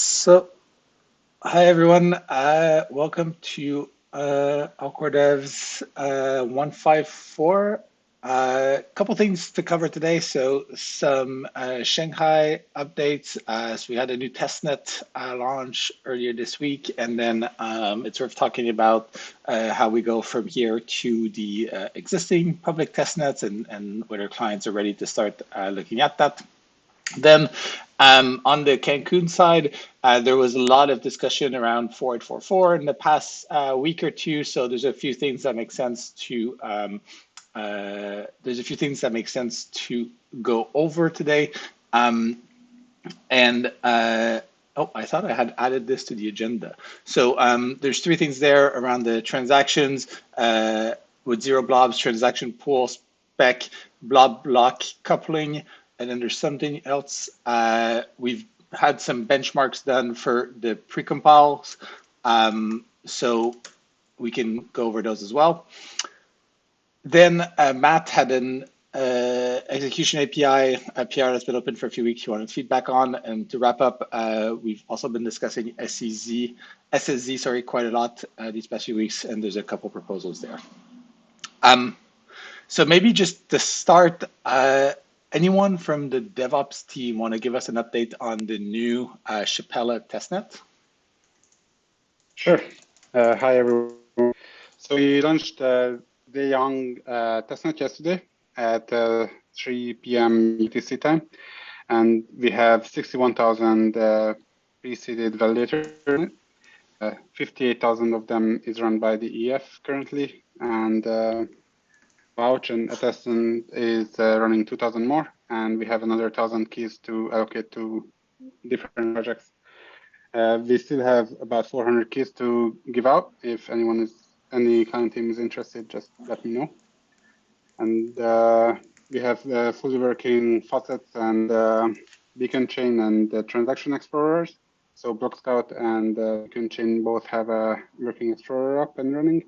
So, hi everyone. Welcome to Alcor Devs 154. A couple things to cover today. So, some Shanghai updates. So, we had a new testnet launch earlier this week, and then it's sort of talking about how we go from here to the existing public testnets and whether clients are ready to start looking at that. Then on the Cancun side, there was a lot of discussion around 4844 in the past week or two. So there's a few things that make sense to go over today. Oh, I thought I had added this to the agenda. So there's three things there around the transactions with zero blobs, transaction pool spec, blob block coupling, and then there's something else. We've had some benchmarks done for the precompiles, so we can go over those as well. Then Matt had an execution API, a PR that's been open for a few weeks. You wanted feedback on, and to wrap up, we've also been discussing SSZ, quite a lot these past few weeks, and there's a couple proposals there. So maybe just to start, anyone from the DevOps team want to give us an update on the new Chapella testnet? Sure. Hi, everyone. So we launched the young testnet yesterday at 3 p.m. UTC time, and we have 61,000 pre-seeded validators. 58,000 of them is run by the EF currently, and Vouch and Testnet is running 2,000 more, and we have another 1,000 keys to allocate to different projects. We still have about 400 keys to give out. If any client team is interested, just let me know. And we have fully working faucets and Beacon Chain and transaction explorers. So Block Scout and Beacon Chain both have a working explorer up and running.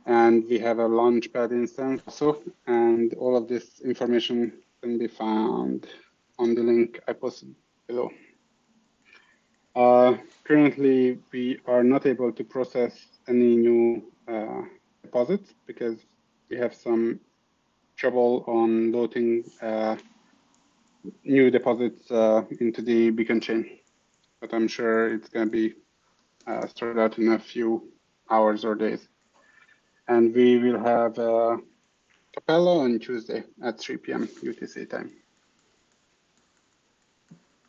And we have a Launchpad instance also. And all of this information can be found on the link I posted below. Currently, we are not able to process any new deposits because we have some trouble on loading new deposits into the Beacon chain. But I'm sure it's going to be sorted out in a few hours or days. And we will have Capella on Tuesday at 3 p.m. UTC time.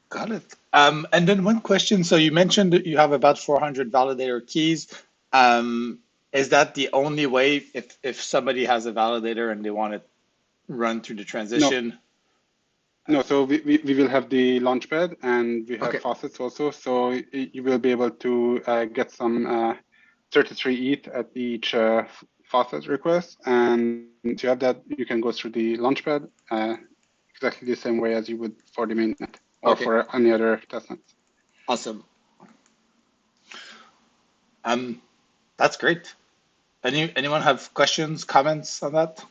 Got it. And then one question. So you mentioned that you have about 400 validator keys. Is that the only way if somebody has a validator and they want to run through the transition? No, so we will have the Launchpad and we have faucets also. So you will be able to get some 33 ETH at each faucet request. And to have that, you can go through the Launchpad exactly the same way as you would for the mainnet or for any other testnet. Awesome. That's great. Anyone have questions, comments on that?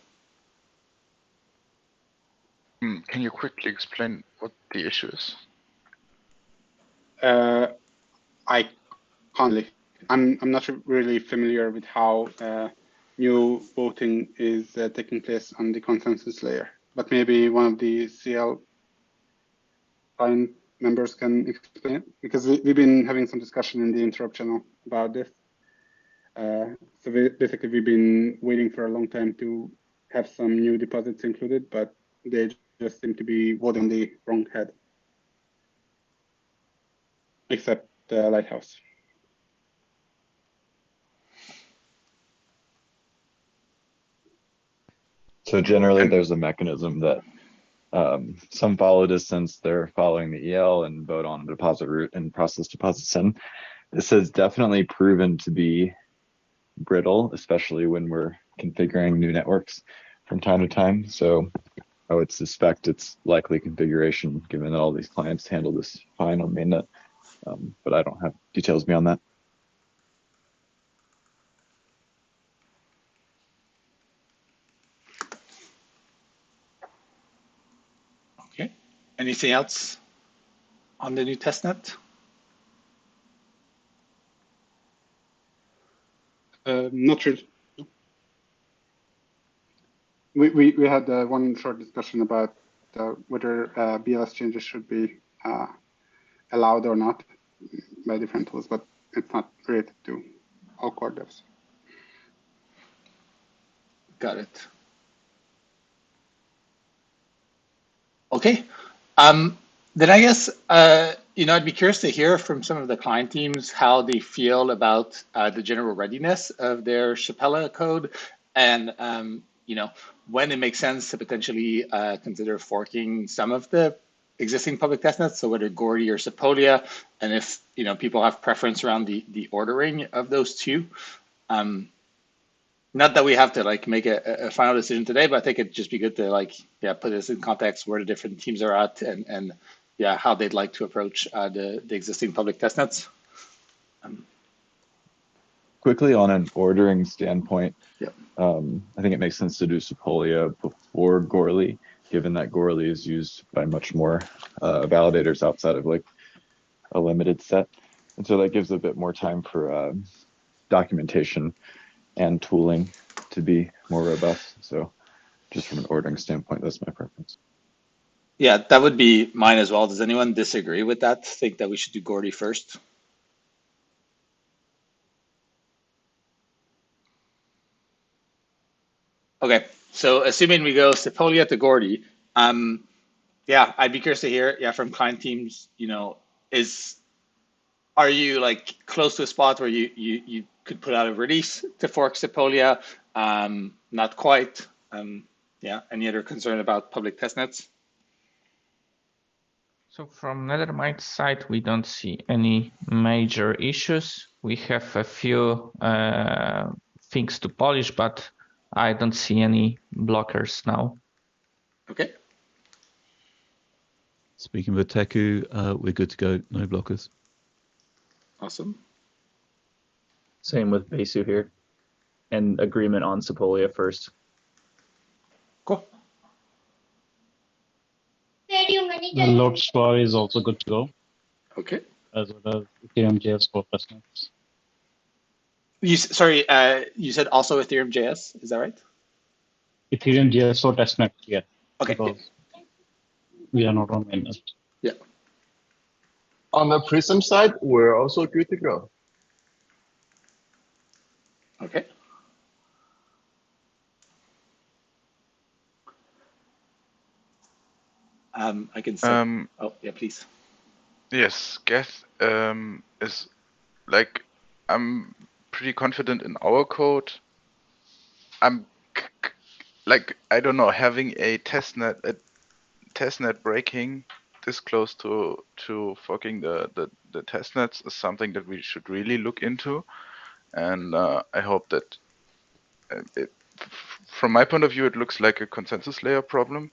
Can you quickly explain what the issue is? I can't. I'm not really familiar with how new voting is taking place on the consensus layer, but maybe one of the CL client members can explain it, because we've been having some discussion in the interrupt channel about this. So basically, we've been waiting for a long time to have some new deposits included, but they just seem to be voting the wrong head, except Lighthouse. So generally, there's a mechanism that Some follow distance, they're following the EL and vote on the deposit route and process deposit send. This has definitely proven to be brittle, especially when we're configuring new networks from time to time. So I would suspect it's likely configuration, given that all these clients handle this fine on mainnet. But I don't have details beyond that. Okay. Anything else on the new testnet? Not really. We had one short discussion about whether BLS changes should be allowed or not by different tools, but it's not related to all core devs. Got it. Okay. Then I guess, I'd be curious to hear from some of the client teams how they feel about the general readiness of their Chapella code and, when it makes sense to potentially consider forking some of the existing public testnets, so whether Gordy or Sepolia, and if, people have preference around the ordering of those two. Not that we have to make a final decision today, but I think it'd just be good to put this in context where the different teams are at and how they'd like to approach the existing public testnets. Quickly on an ordering standpoint, Yep. I think it makes sense to do Sepolia before Goerli, given that Goerli is used by much more validators outside of a limited set. And so that gives a bit more time for documentation and tooling to be more robust. So just from an ordering standpoint, that's my preference. Yeah, that would be mine as well. Does anyone disagree with that? Think that we should do Gordy first? Okay, so assuming we go Sepolia to Gordy, I'd be curious to hear, from client teams, are you close to a spot where you could put out a release to fork Sepolia? Not quite. Any other concern about public testnets? So from Nethermite side, we don't see any major issues. We have a few things to polish, but I don't see any blockers now. Okay. Speaking with Teku, we're good to go. No blockers. Awesome. Same with Besu here. And agreement on Sepolia first. Cool. The Lodestar is also good to go. Okay. As well as Ethereum JS for testnets. You said also Ethereum JS, is that right? Ethereum JS for testnet, yeah. Okay. Because we are not on mainnet. Yeah. On the Prism side, we're also good to go. Okay. I can say. Oh yeah, please. Yes, Geth is I'm pretty confident in our code. I'm I don't know, having a testnet breaking this close to forking the testnets is something that we should really look into, and I hope that from my point of view, it looks like a consensus layer problem,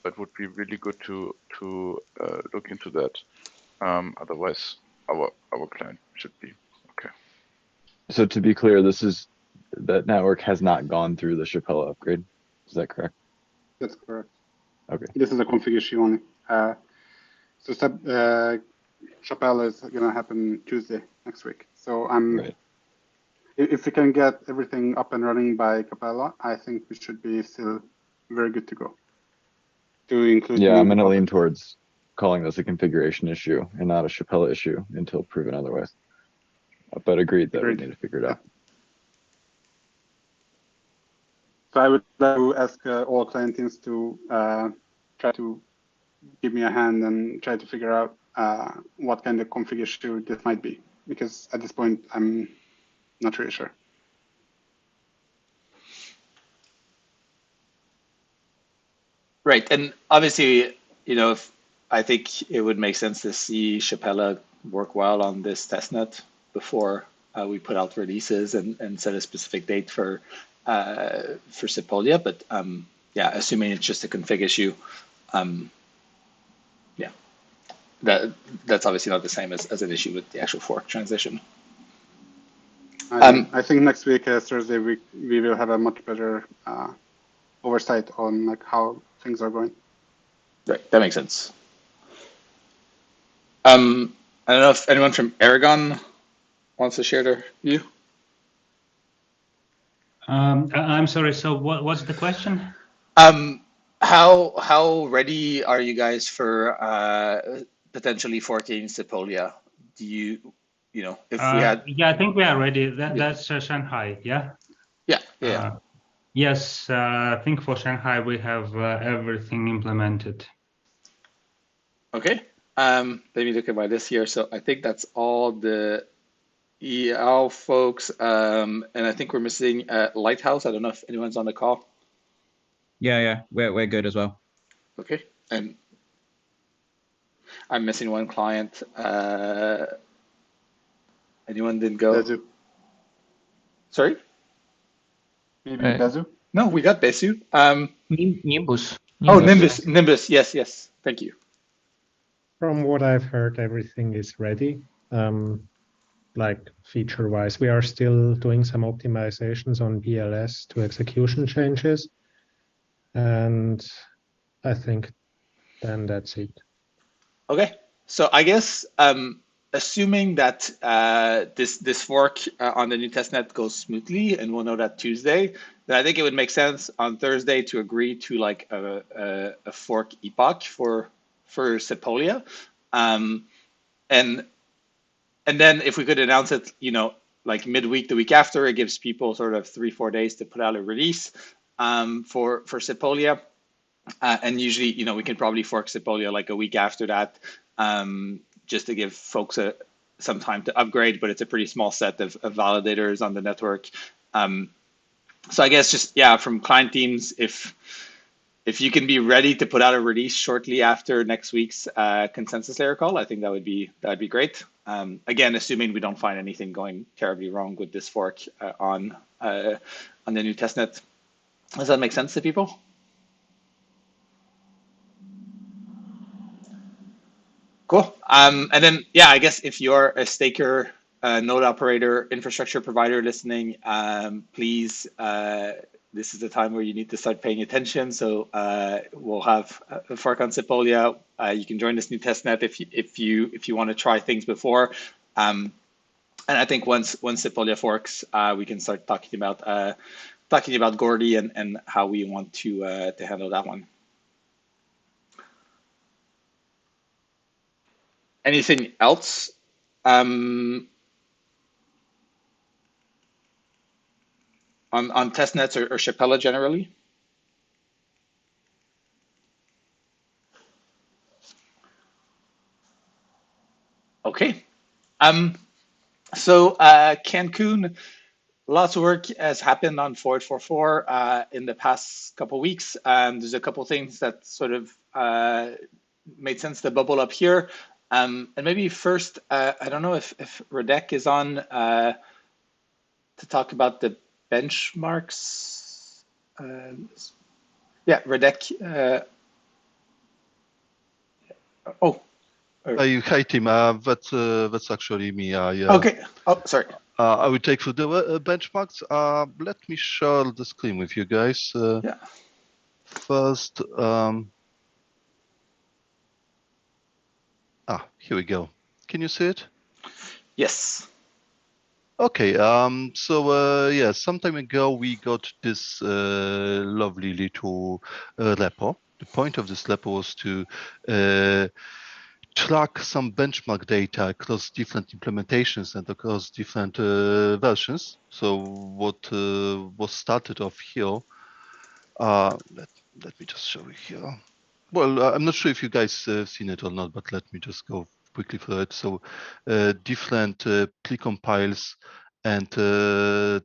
but would be really good to look into that. Otherwise, our client should be okay. So to be clear, that network has not gone through the Chapella upgrade. Is that correct? That's correct. Okay. This is a config issue only. Chapella is going to happen Tuesday next week. So Right. If we can get everything up and running by Capella, I think we should be still very good to go. To include. Yeah, I'm going to lean towards calling this a configuration issue and not a Chapella issue until proven otherwise. But agreed that we need to figure it out. So I would like to ask all client teams to try to give me a hand and try to figure out what kind of config issue this might be, because at this point I'm not really sure. Right, and obviously, if I think it would make sense to see Chapella work well on this testnet before we put out releases and set a specific date for Sepolia. But yeah, assuming it's just a config issue, yeah, that's obviously not the same as an issue with the actual fork transition. I think next week, Thursday, we will have a much better oversight on like how things are going. Right, that makes sense. I don't know if anyone from Aragon wants to share their view. I'm sorry. So what's the question? How ready are you guys for potentially forking Sepolia? Do you if we had? Yeah, I think we are ready. That's Shanghai. Yeah. Yeah. Yes, I think for Shanghai we have everything implemented. Okay. Let me look at my list here. So I think that's all the EL folks, and I think we're missing Lighthouse. I don't know if anyone's on the call. Yeah, we're good as well. Okay, and I'm missing one client. Anyone didn't go? Bezu. Sorry? Maybe Bezu? No, we got Besu. Nimbus. Oh, Nimbus. Yes. Thank you. From what I've heard, everything is ready. Like feature-wise, we are still doing some optimizations on BLS to execution changes. And I think then that's it. Okay, so I guess assuming that this fork on the new testnet goes smoothly, and we'll know that Tuesday, then I think it would make sense on Thursday to agree to like a fork epoch for Sepolia, and then if we could announce it, like midweek, the week after, it gives people sort of 3-4 days to put out a release for Sepolia. And usually, we can probably fork Sepolia like a week after that, just to give folks some time to upgrade, but it's a pretty small set of validators on the network. So I guess just, from client teams, if you can be ready to put out a release shortly after next week's consensus layer call, I think that'd be great. Again, assuming we don't find anything going terribly wrong with this fork on the new testnet. Does that make sense to people? Cool. And then, I guess if you're a staker, node operator, infrastructure provider listening, please, this is the time where you need to start paying attention. So we'll have a fork on Sepolia. You can join this new testnet if you want to try things before. And I think once Sepolia forks, we can start talking about Gordy and how we want to handle that one. Anything else? On testnets or Chapella generally? Okay. So Cancun, lots of work has happened on Forward 4.4 in the past couple of weeks. There's a couple of things that sort of made sense to bubble up here. And maybe first, I don't know if Radek is on to talk about the benchmarks. Radek. Hi, Tim. That's actually me. Okay. Oh, sorry. I will take for the benchmarks. Let me share the screen with you guys. First, here we go. Can you see it? Yes. Okay. So some time ago we got this lovely little repo. The point of this repo was to track some benchmark data across different implementations and across different versions. So what was started off here, let me just show you here. Well, I'm not sure if you guys have seen it or not, but let me just go quickly through it. So different precompiles and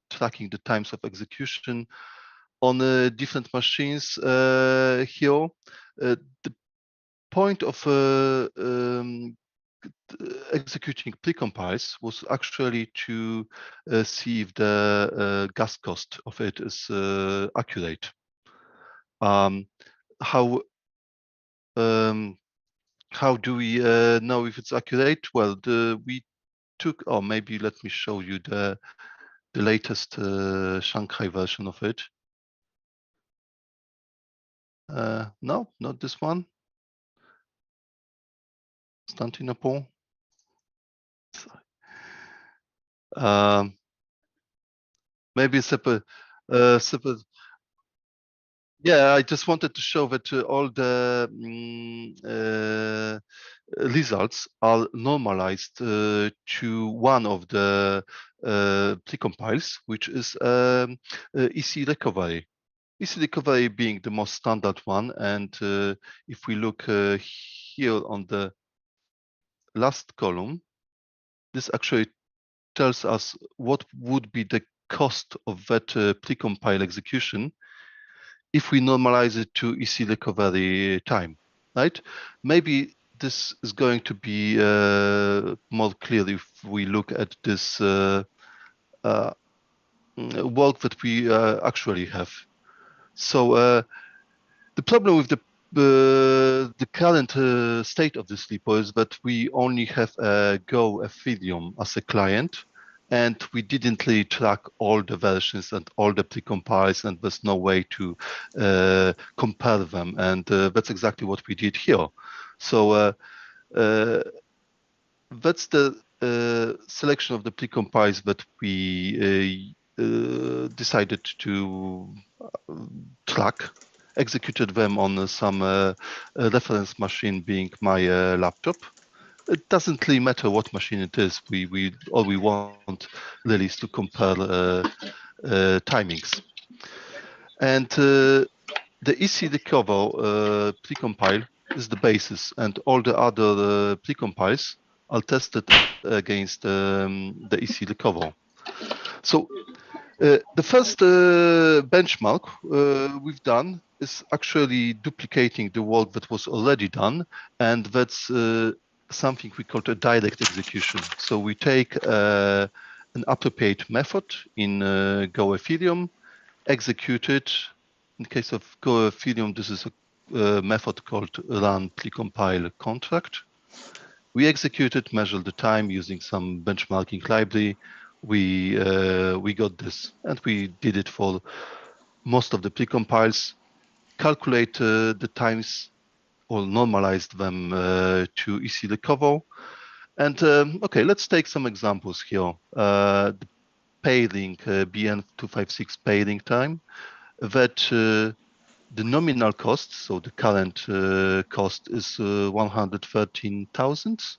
tracking the times of execution on different machines here. The point of executing precompiles was actually to see if the gas cost of it is accurate. How do we know if it's accurate? Well, we took, or maybe let me show you the latest Shanghai version of it. No, not this one. Constantinople. Maybe separate. Yeah, I just wanted to show that all the results are normalized to one of the precompiles, which is EC recovery. EC recovery being the most standard one, and if we look here on the last column, this actually tells us what would be the cost of that precompile execution if we normalize it to EC recovery time, right? Maybe this is going to be more clear if we look at this work that we actually have. So the problem with the current state of this repo is that we only have a Go Ethereum as a client, and we didn't really track all the versions and all the precompiles, and there's no way to compare them. And that's exactly what we did here. So that's the selection of the precompiles that we decided to track, executed them on some reference machine, being my laptop. It doesn't really matter what machine it is. All we want really is to compare timings. And the EC recover precompile is the basis, and all the other precompiles are tested against the EC recover. So the first benchmark we've done is actually duplicating the work that was already done, and that's something we call a direct execution. So we take an appropriate method in Go Ethereum, execute it. In case of Go Ethereum, this is a method called run precompile contract. We execute it, measure the time using some benchmarking library. We got this, and we did it for most of the precompiles, calculate the times or normalized them to EC recover. And okay, let's take some examples here. The pairing, BN256 pairing time, that the nominal cost, so the current cost is 113,000,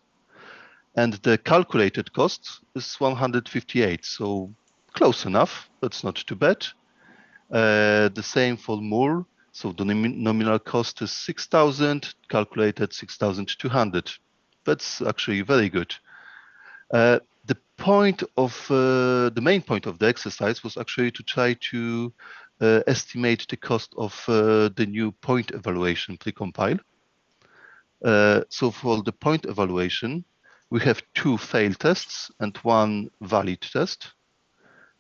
and the calculated cost is 158. So close enough. That's not too bad. The same for Moore. So the nominal cost is 6,000, calculated 6,200. That's actually very good. The main point of the exercise was actually to try to estimate the cost of the new point evaluation precompile. So for the point evaluation, we have 2 failed tests and 1 valid test.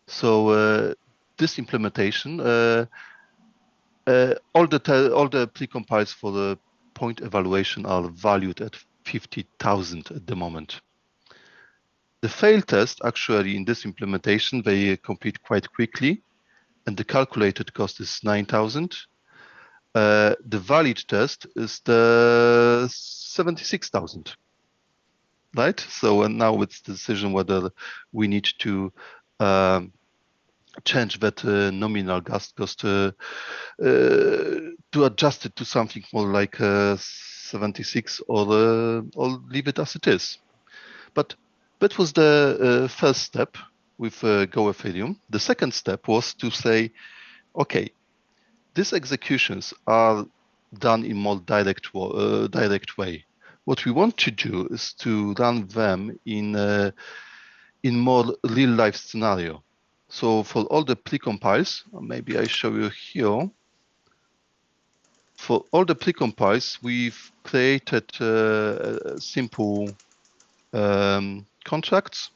So this implementation, all the precompiles for the point evaluation are valued at 50,000 at the moment. The failed test, actually, in this implementation, they complete quite quickly, and the calculated cost is 9,000. The valid test is the 76,000, right? So now it's the decision whether we need to change that nominal gas cost to adjust it to something more like 76, or leave it as it is. But that was the first step with Go Ethereum. The second step was to say, okay, these executions are done in more direct way. What we want to do is to run them in more real-life scenario. So for all the precompiles, maybe I show you here. For all the precompiles, we've created simple contracts,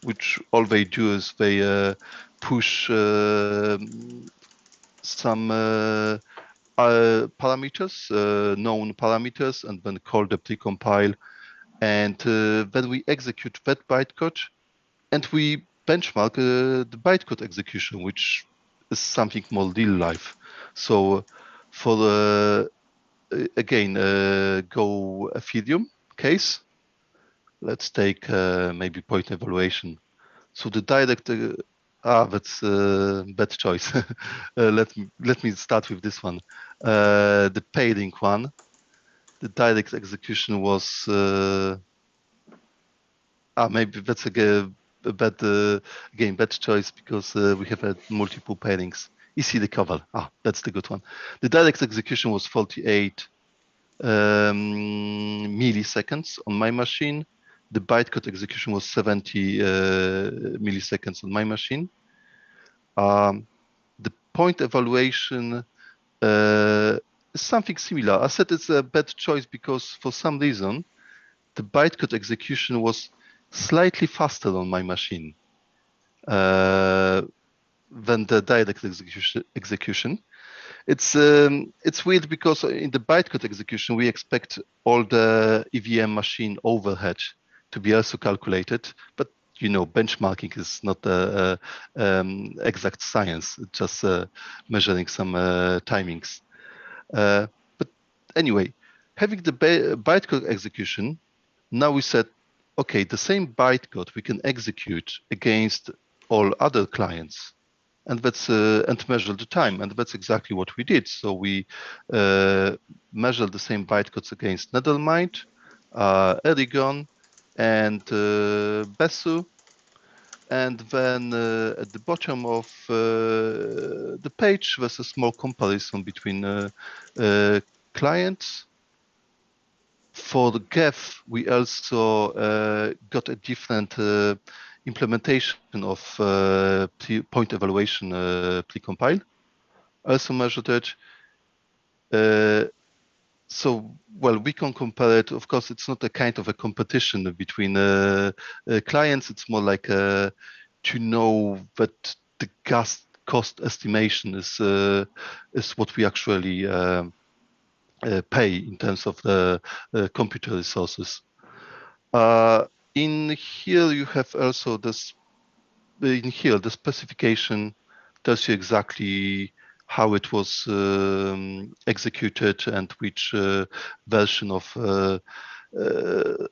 which all they do is they push some parameters, known parameters, and then call the precompile. And then we execute that bytecode, and we benchmark the bytecode execution, which is something more real life. So for the again Go Ethereum case, let's take maybe point evaluation. So the direct that's a bad choice. Let me start with this one. The pairing one. The direct execution was maybe that's a bad bad choice because we have had multiple pairings. EC recover. That's the good one. The direct execution was 48 milliseconds on my machine. The bytecode execution was 70 milliseconds on my machine. The point evaluation is something similar. I said it's a bad choice because for some reason, the bytecode execution was slightly faster on my machine than the direct execution. It's weird because in the bytecode execution, we expect all the EVM machine overhead to be also calculated, but you know, benchmarking is not exact science, it's just measuring some timings. But anyway, having the bytecode execution, now we said, okay, the same bytecode we can execute against all other clients, and that's and measure the time, and that's exactly what we did. So we measured the same bytecodes against Nethermind, Erigon, and Besu, and then at the bottom of the page there's a small comparison between clients. For the GEF, we also got a different implementation of point evaluation precompile. Also measured it. So, well, we can compare it. Of course, it's not a kind of a competition between clients. It's more like to know that the gas cost estimation is what we actually pay in terms of the computer resources. In here, you have also this. In here, the specification tells you exactly how it was executed and which version of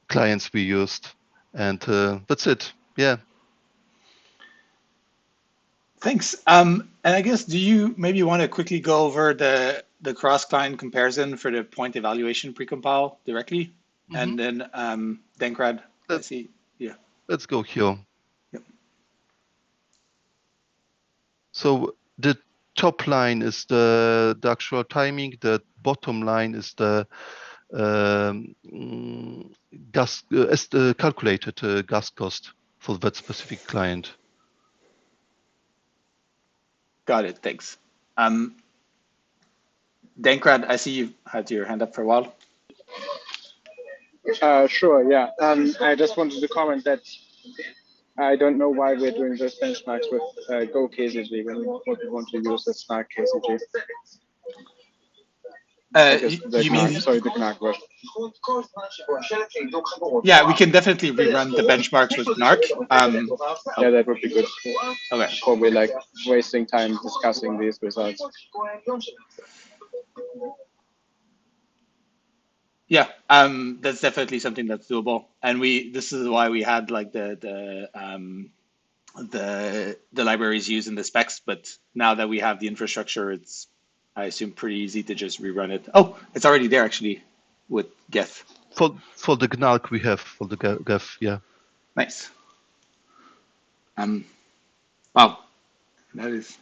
clients we used, and that's it. Yeah. Thanks. And I guess, do you maybe want to quickly go over the cross-client comparison for the point evaluation precompile directly? Mm-hmm. And then Denkrad, I see. Yeah. Let's go here. Yep. So the top line is the actual timing. The bottom line is the calculated gas cost for that specific client. Got it. Thanks. Denkrad, I see you've had your hand up for a while. Sure, yeah. I just wanted to comment that I don't know why we're doing those benchmarks with Go KZG when what we want to use is Snark KZG. You mean the Gnark version. Yeah, we can definitely rerun the benchmarks with Gnark. Yeah, that would be good. Okay. Before we're like wasting time discussing these results. Yeah, that's definitely something that's doable, and this is why we had like the libraries used in the specs. But now that we have the infrastructure, it's, I assume, pretty easy to just rerun it. Oh, it's already there actually with Geth. For the Gnark we have for the Geth, yeah. Nice. Wow, that is.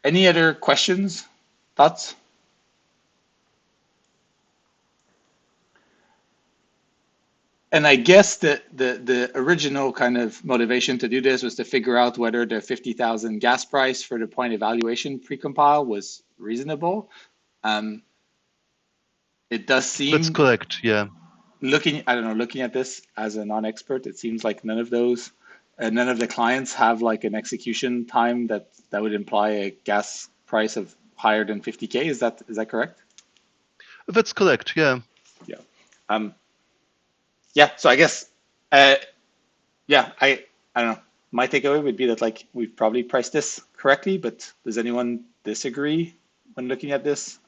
Any other questions, thoughts? And I guess the original kind of motivation to do this was to figure out whether the 50,000 gas price for the point evaluation precompile was reasonable. It does seem That's correct. Yeah. Looking at this as a non-expert, it seems like none of the clients have like an execution time that would imply a gas price of higher than 50K. Is that correct? That's correct. Yeah. Yeah. Yeah. So I guess, yeah, I don't know. My takeaway would be that like we've probably priced this correctly, but does anyone disagree when looking at this?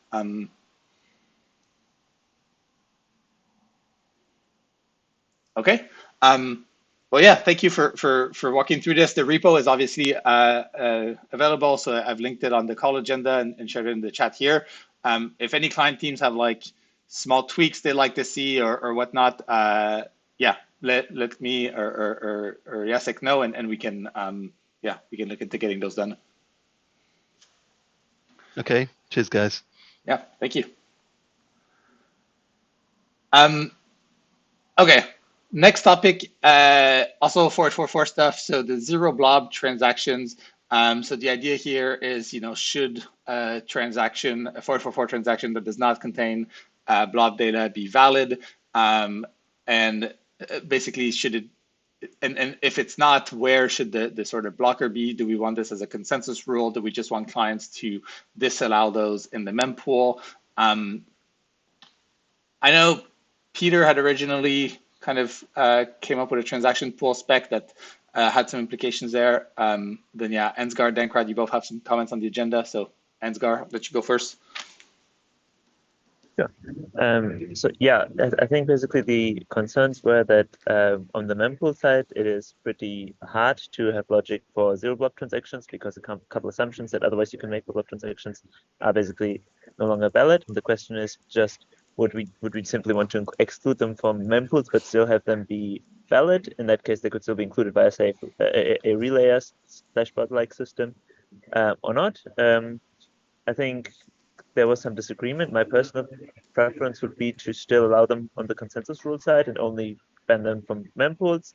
Okay. Well, yeah, thank you for walking through this. The repo is obviously available, so I've linked it on the call agenda and shared it in the chat here. If any client teams have like small tweaks they'd like to see or whatnot, yeah, let me or Jacek know, and we can we can look into getting those done. Okay. Cheers, guys. Yeah, thank you. Okay. Next topic, also 444 stuff. So the zero blob transactions. So the idea here is, should a 444 transaction that does not contain blob data be valid? And basically, should it, and if it's not, where should the sort of blocker be? Do we want this as a consensus rule? Do we just want clients to disallow those in the mempool? I know Peter had originally kind of came up with a transaction pool spec that had some implications there. Then yeah, Ansgar, Dankrad, you both have some comments on the agenda. So Ansgar, I'll let you go first. Sure. So yeah, I think basically the concerns were that on the mempool side, it is pretty hard to have logic for zero blob transactions because a couple assumptions that otherwise you can make for blob transactions are basically no longer valid. And the question is just, would we simply want to exclude them from mempools but still have them be valid? In that case, they could still be included by say a relayer / bot-like system or not. I think there was some disagreement. My personal preference would be to still allow them on the consensus rule side and only ban them from mempools.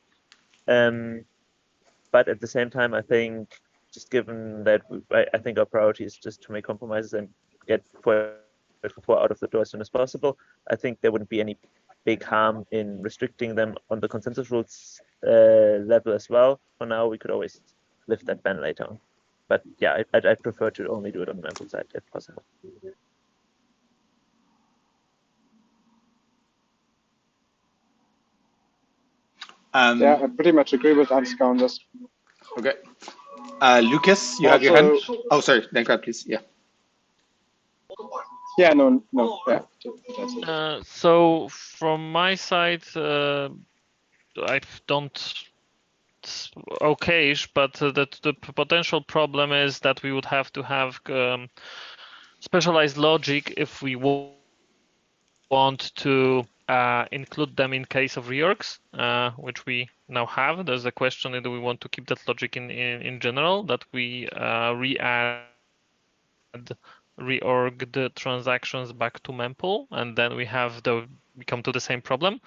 But at the same time, I think just given that I think our priority is just to make compromises and get 444 out of the door as soon as possible, I think there wouldn't be any big harm in restricting them on the consensus rules level as well. For now, we could always lift that ban later on. But yeah, I'd prefer to only do it on the mempool side if possible. Yeah, I pretty much agree with Ansgar on this. Okay. Lucas, you have your hand? Oh, sorry, Dankrad, please. Yeah. Yeah, no, yeah. So from my side, I don't okayish, but the potential problem is that we would have to have specialized logic if we want to include them in case of reorgs, which we now have. There's a question: do we want to keep that logic in general, that we reorg the transactions back to mempool, and then we come to the same problem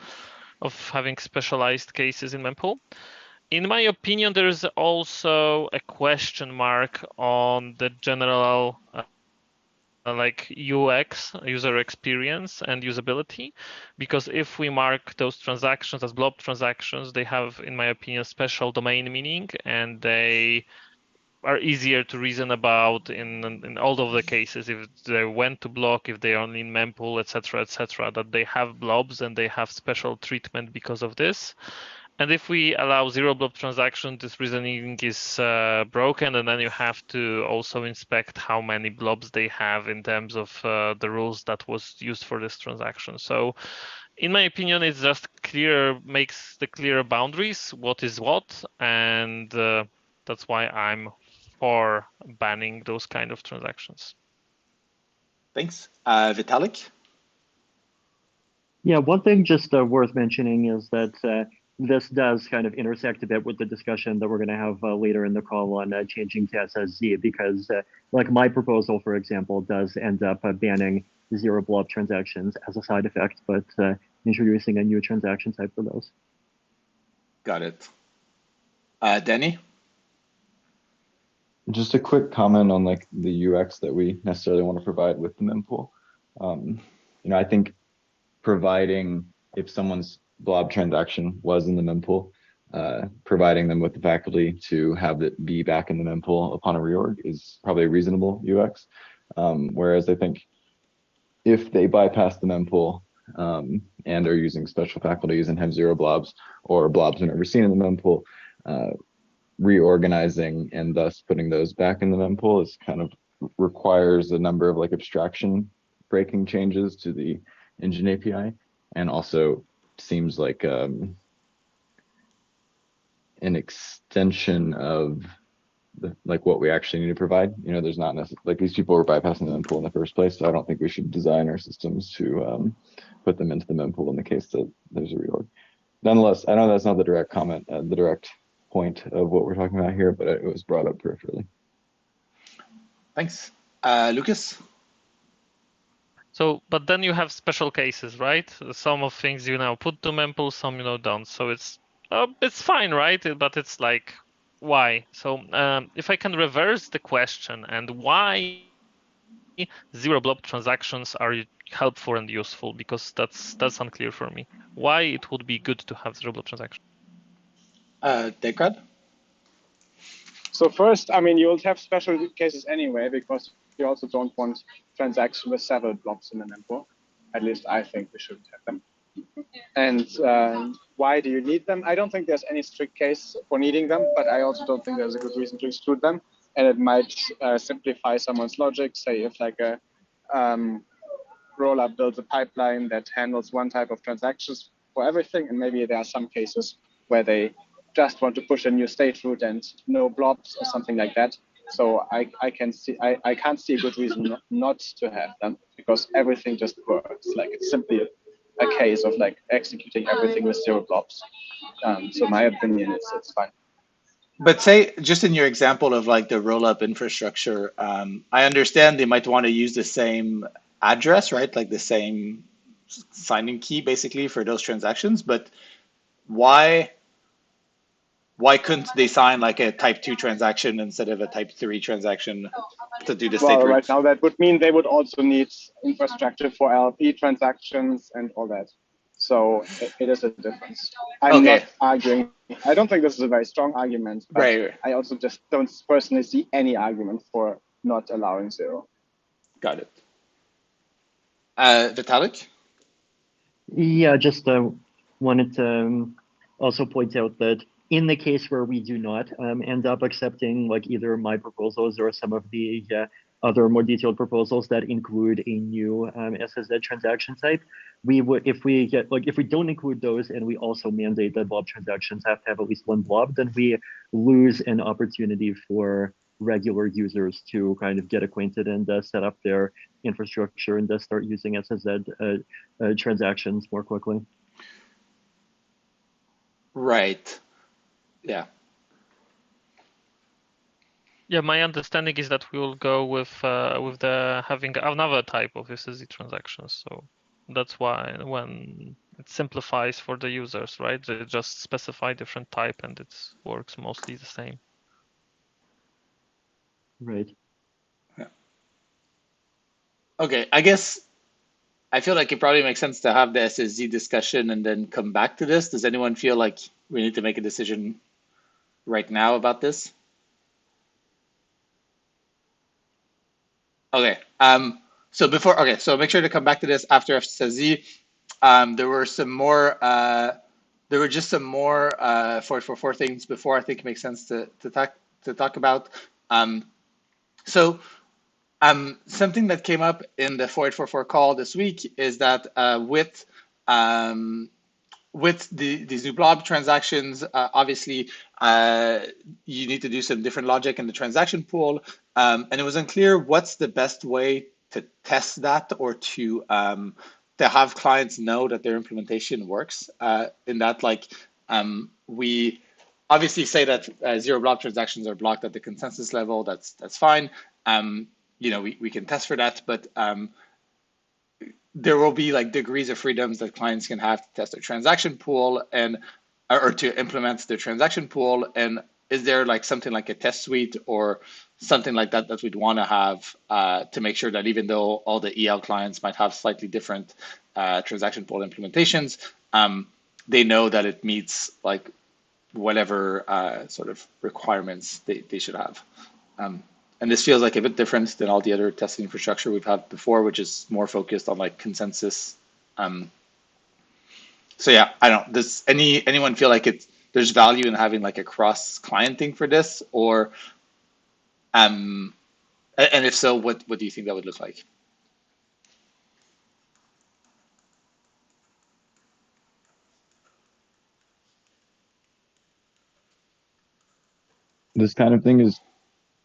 of having specialized cases in mempool. In my opinion, there is also a question mark on the general like UX, user experience and usability, because if we mark those transactions as blob transactions, they have, in my opinion, special domain meaning, and they are easier to reason about in all of the cases, if they went to block, if they are only in mempool, etc., that they have blobs and they have special treatment because of this. And if we allow zero blob transaction, this reasoning is broken, and then you have to also inspect how many blobs they have in terms of the rules that was used for this transaction. So in my opinion, it's just makes the clearer boundaries, what is what, and that's why I'm for banning those kind of transactions. Thanks. Vitalik? Yeah, one thing just worth mentioning is that this does kind of intersect a bit with the discussion that we're going to have later in the call on changing to SSZ, because like my proposal, for example, does end up banning zero blob transactions as a side effect, but introducing a new transaction type for those. Got it. Danny? Just a quick comment on like the UX that we necessarily want to provide with the mempool. I think providing, if someone's blob transaction was in the mempool, providing them with the faculty to have it be back in the mempool upon a reorg is probably a reasonable UX. Whereas I think if they bypass the mempool and are using special faculties and have 0 blobs, or blobs are never seen in the mempool, reorganizing and thus putting those back in the mempool is kind of requires a number of like abstraction breaking changes to the engine API, and also seems like an extension of like what we actually need to provide. There's not necessarily like these people were bypassing the mempool in the first place, so I don't think we should design our systems to put them into the mempool in the case that there's a reorg. Nonetheless, I know that's not the direct comment, the direct point of what we're talking about here, but it was brought up peripherally. Thanks. Lucas? So, but then you have special cases, right? Some of things you now put to mempool, some don't. So it's fine, right? But it's like, why? So if I can reverse the question, and why 0 blob transactions are helpful and useful, because that's unclear for me. Why it would be good to have 0 blob transactions? Dekrad? So first, I mean, you'll have special cases anyway, because you also don't want transactions with several blocks in the mempool. At least I think we shouldn't have them. And why do you need them? I don't think there's any strict case for needing them, but I also don't think there's a good reason to exclude them. And it might simplify someone's logic. Say if like a rollup builds a pipeline that handles one type of transactions for everything, and maybe there are some cases where they just want to push a new state route and no blobs or something like that. So I can't see a good reason not to have them, because everything just works. Like it's simply a case of like executing everything with 0 blobs. So my opinion is it's fine. But say, just in your example of like the roll-up infrastructure, I understand they might want to use the same address, right? Like the same signing key basically for those transactions, but why couldn't they sign like a type 2 transaction instead of a type 3 transaction to do the state route? Right now that would mean they would also need infrastructure for LP transactions and all that. So it is a difference. I'm not arguing. I don't think this is a very strong argument, but right. I also just don't personally see any argument for not allowing 0. Got it. Vitalik? Yeah, just wanted to also point out that in the case where we do not end up accepting like either my proposals or some of the other more detailed proposals that include a new SSZ transaction type, we would, if we don't include those and we also mandate that blob transactions have to have at least 1 blob, then we lose an opportunity for regular users to kind of get acquainted and set up their infrastructure and start using SSZ transactions more quickly. Right. Yeah. Yeah, my understanding is that we will go with the having another type of SSZ transactions. So that's why when it simplifies for the users, right? They just specify different type and it works mostly the same. Right. Yeah. Okay, I guess I feel like it probably makes sense to have the SSZ discussion and then come back to this. Does anyone feel like we need to make a decision right now about this? Okay. So make sure to come back to this after SSZ. There were some more. There were just some more 444 things before I think it makes sense to talk about. Something that came up in the 4844 call this week is that with these new blob transactions, obviously you need to do some different logic in the transaction pool, and it was unclear what's the best way to test that or to have clients know that their implementation works. In that, like we obviously say that 0 blob transactions are blocked at the consensus level. That's fine. We can test for that, but there will be like degrees of freedoms that clients can have to test their transaction pool and or to implement their transaction pool. And is there like something like a test suite or something like that that we'd want to have to make sure that even though all the EL clients might have slightly different transaction pool implementations, they know that it meets like whatever sort of requirements they should have. And this feels like a bit different than all the other testing infrastructure we've had before, which is more focused on like consensus. So yeah, I don't. Does anyone feel like there's value in having like a cross client thing for this, or and if so, what do you think that would look like? This kind of thing is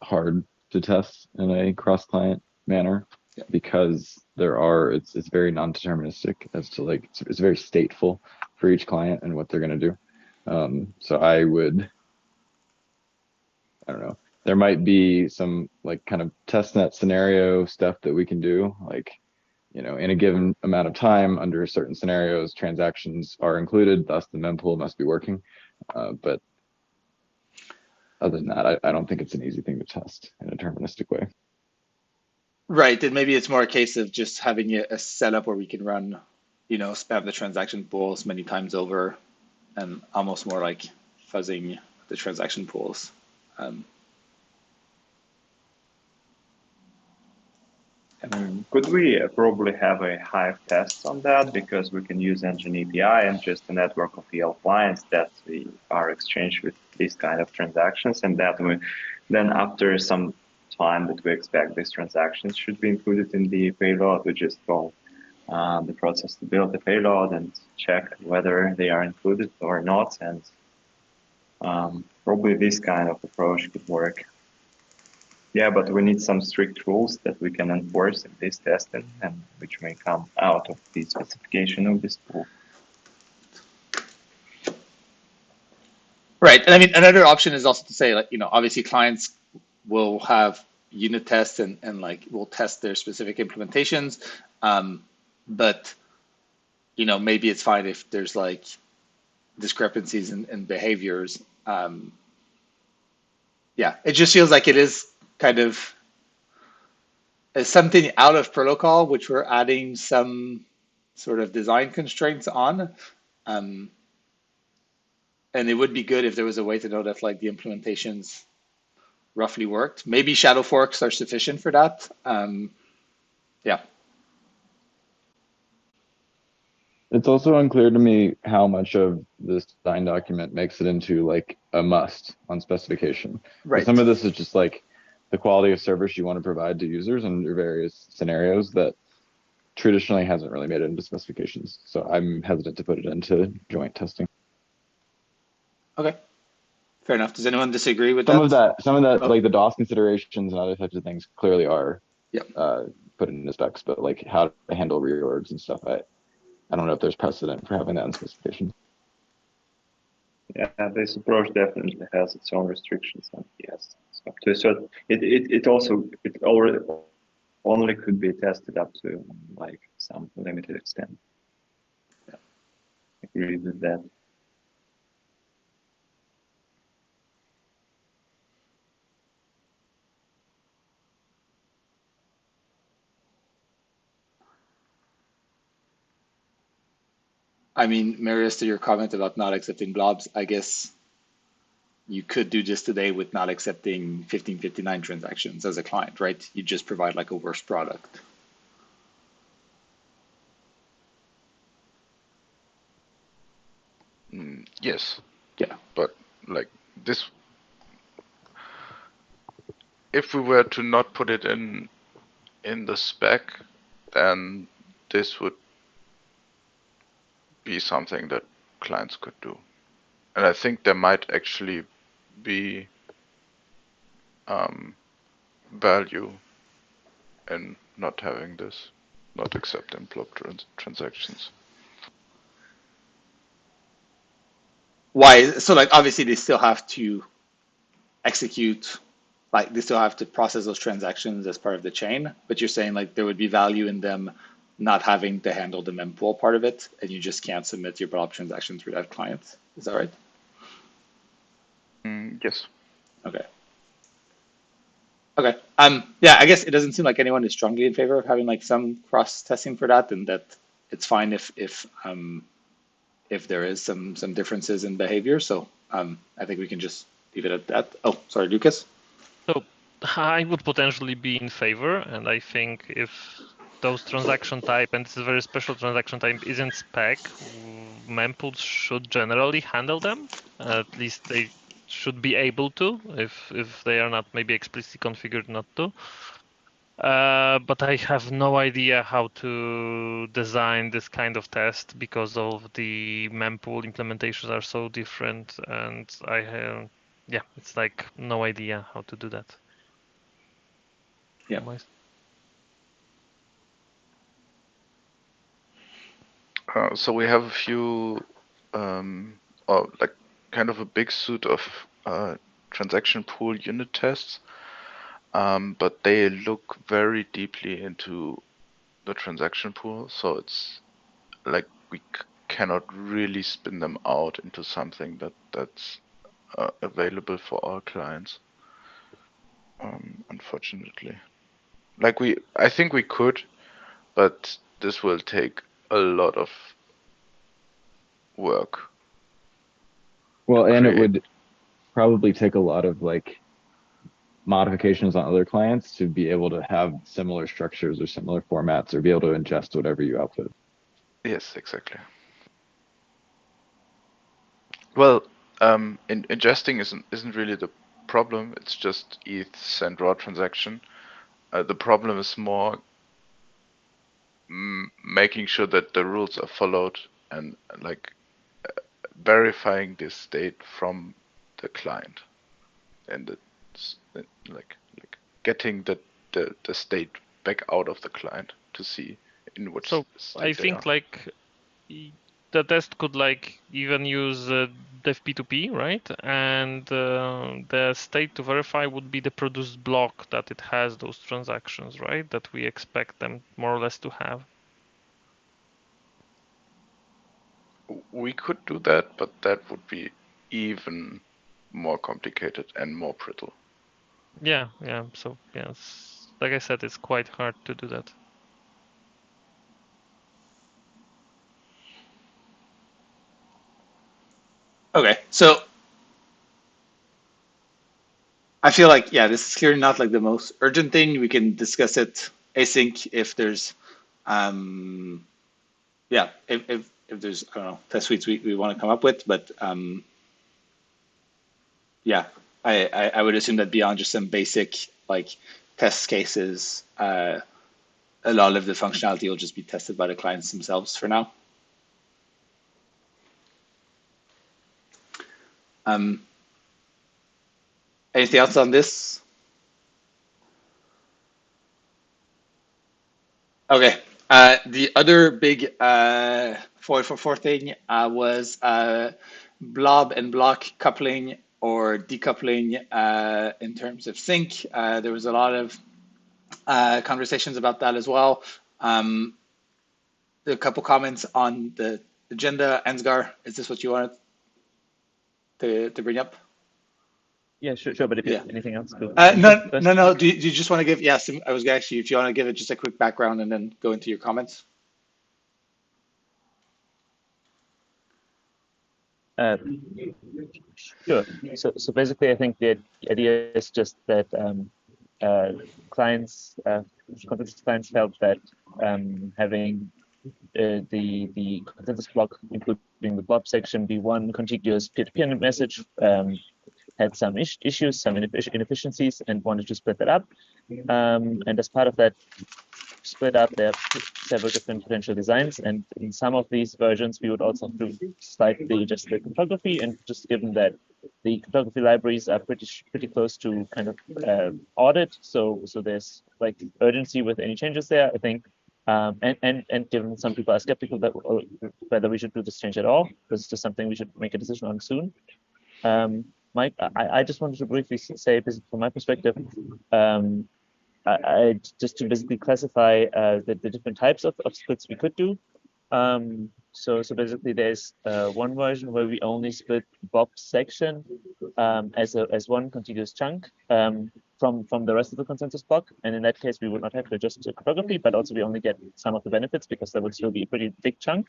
hard to test in a cross-client manner because it's very non-deterministic as to like it's very stateful for each client and what they're going to do. So I don't know. There might be some like kind of testnet scenario stuff that we can do, like, you know, in a given amount of time under certain scenarios, transactions are included, thus the mempool must be working. But other than that, I don't think it's an easy thing to test in a deterministic way. Right, and maybe it's more a case of just having a setup where we can run, you know, spam the transaction pools many times over, and almost more like fuzzing the transaction pools. Could we probably have a Hive test on that, because we can use Engine API and just a network of EL clients that we are exchanged with these kind of transactions, and that we then after some time that we expect these transactions should be included in the payload, we just go the process to build the payload and check whether they are included or not, and probably this kind of approach could work. Yeah, but we need some strict rules that we can enforce in this testing, and which may come out of the specification of this tool. Right, and I mean another option is also to say, like, you know, obviously clients will have unit tests and like will test their specific implementations, but you know, maybe it's fine if there's like discrepancies in behaviors. Yeah, it just feels like it is kind of something out of protocol, which we're adding some sort of design constraints on. And it would be good if there was a way to know that like the implementations roughly worked. Maybe shadow forks are sufficient for that. Yeah. It's also unclear to me how much of this design document makes it into like a must on specification. Right. Some of this is just like the quality of service you want to provide to users under various scenarios that traditionally hasn't really made it into specifications. So I'm hesitant to put it into joint testing. Okay. Fair enough. Does anyone disagree with that? Some of that, like the DOS considerations and other types of things clearly are put into specs, but like how to handle reorgs and stuff, I don't know if there's precedent for having that in specifications. Yeah, this approach definitely has its own restrictions, and yes, so it already only could be tested up to like some limited extent. Yeah. I agree with that. I mean, Marius, to your comment about not accepting blobs, I guess you could do this today with not accepting 1559 transactions as a client, right? You just provide like a worse product. Yes. Yeah. But like this, if we were to not put it in the spec, then this would be something that clients could do. And I think there might actually be value in not having this, not accepting blob transactions. Why? So like obviously they still have to execute, like they still have to process those transactions as part of the chain, but you're saying like there would be value in them not having to handle the mempool part of it, and you just can't submit your blob transaction through that client. Is that right? Yes. Okay. Okay. Yeah, I guess it doesn't seem like anyone is strongly in favor of having like some cross testing for that, and that it's fine if there is some differences in behavior. So I think we can just leave it at that. Oh, sorry, Lucas. So I would potentially be in favor, and I think if those transaction type, and this is a very special transaction type, isn't spec, mempools should generally handle them. At least they should be able to, if they are not maybe explicitly configured not to. But I have no idea how to design this kind of test because of the mempool implementations are so different, and I have, yeah, it's like no idea how to do that. Yeah. So we have a few, or like kind of a big suite of transaction pool unit tests, but they look very deeply into the transaction pool. So it's like we cannot really spin them out into something that's available for our clients. Unfortunately, like I think we could, but this will take a lot of work. Well, and it would probably take a lot of like modifications on other clients to be able to have similar structures or similar formats or be able to ingest whatever you output. Yes, exactly. Well, ingesting isn't really the problem. It's just ETH send raw transaction. The problem is more making sure that the rules are followed and like verifying this state from the client, and it's like getting the state back out of the client to see in which So state I they think are. like the test could like even use def P2P, right? And the state to verify would be the produced block that it has those transactions, right? That we expect them more or less to have. We could do that, but that would be even more complicated and more brittle. Yeah, yeah. So yes, like I said, it's quite hard to do that. Okay, so I feel like, yeah, this is clearly not like the most urgent thing. We can discuss it async if there's, yeah, if there's, I don't know, test suites we want to come up with. But yeah, I would assume that beyond just some basic like test cases, a lot of the functionality will just be tested by the clients themselves for now. Anything else on this? Okay. The other big 444 thing was blob and block coupling or decoupling in terms of sync. There was a lot of conversations about that as well. A couple comments on the agenda. Ansgar, is this what you wanted to bring up? Yeah, sure. But if you Yeah. have anything else, go. No. Do you just want to give? Yes, I was actually. If you want to give it just a quick background and then go into your comments. Sure. So basically, I think the idea is just that clients, consensus clients felt that having the consensus block, including the blob section, be one contiguous peer-to-peer message, had some issues, some inefficiencies, and wanted to split that up. And as part of that split up, there are several different potential designs, and in some of these versions, we would also do slightly just the cryptography, and just given that the cryptography libraries are pretty close to kind of audit, so there's like urgency with any changes there, I think. And given some people are skeptical that whether we should do this change at all, this is just something we should make a decision on soon. Mike, I just wanted to briefly say, from my perspective, just to basically classify the different types of splits we could do. So basically, there's one version where we only split Bob's section as one contiguous chunk from the rest of the consensus block, and in that case, we would not have to adjust the cryptography, but also we only get some of the benefits because there would still be a pretty big chunk.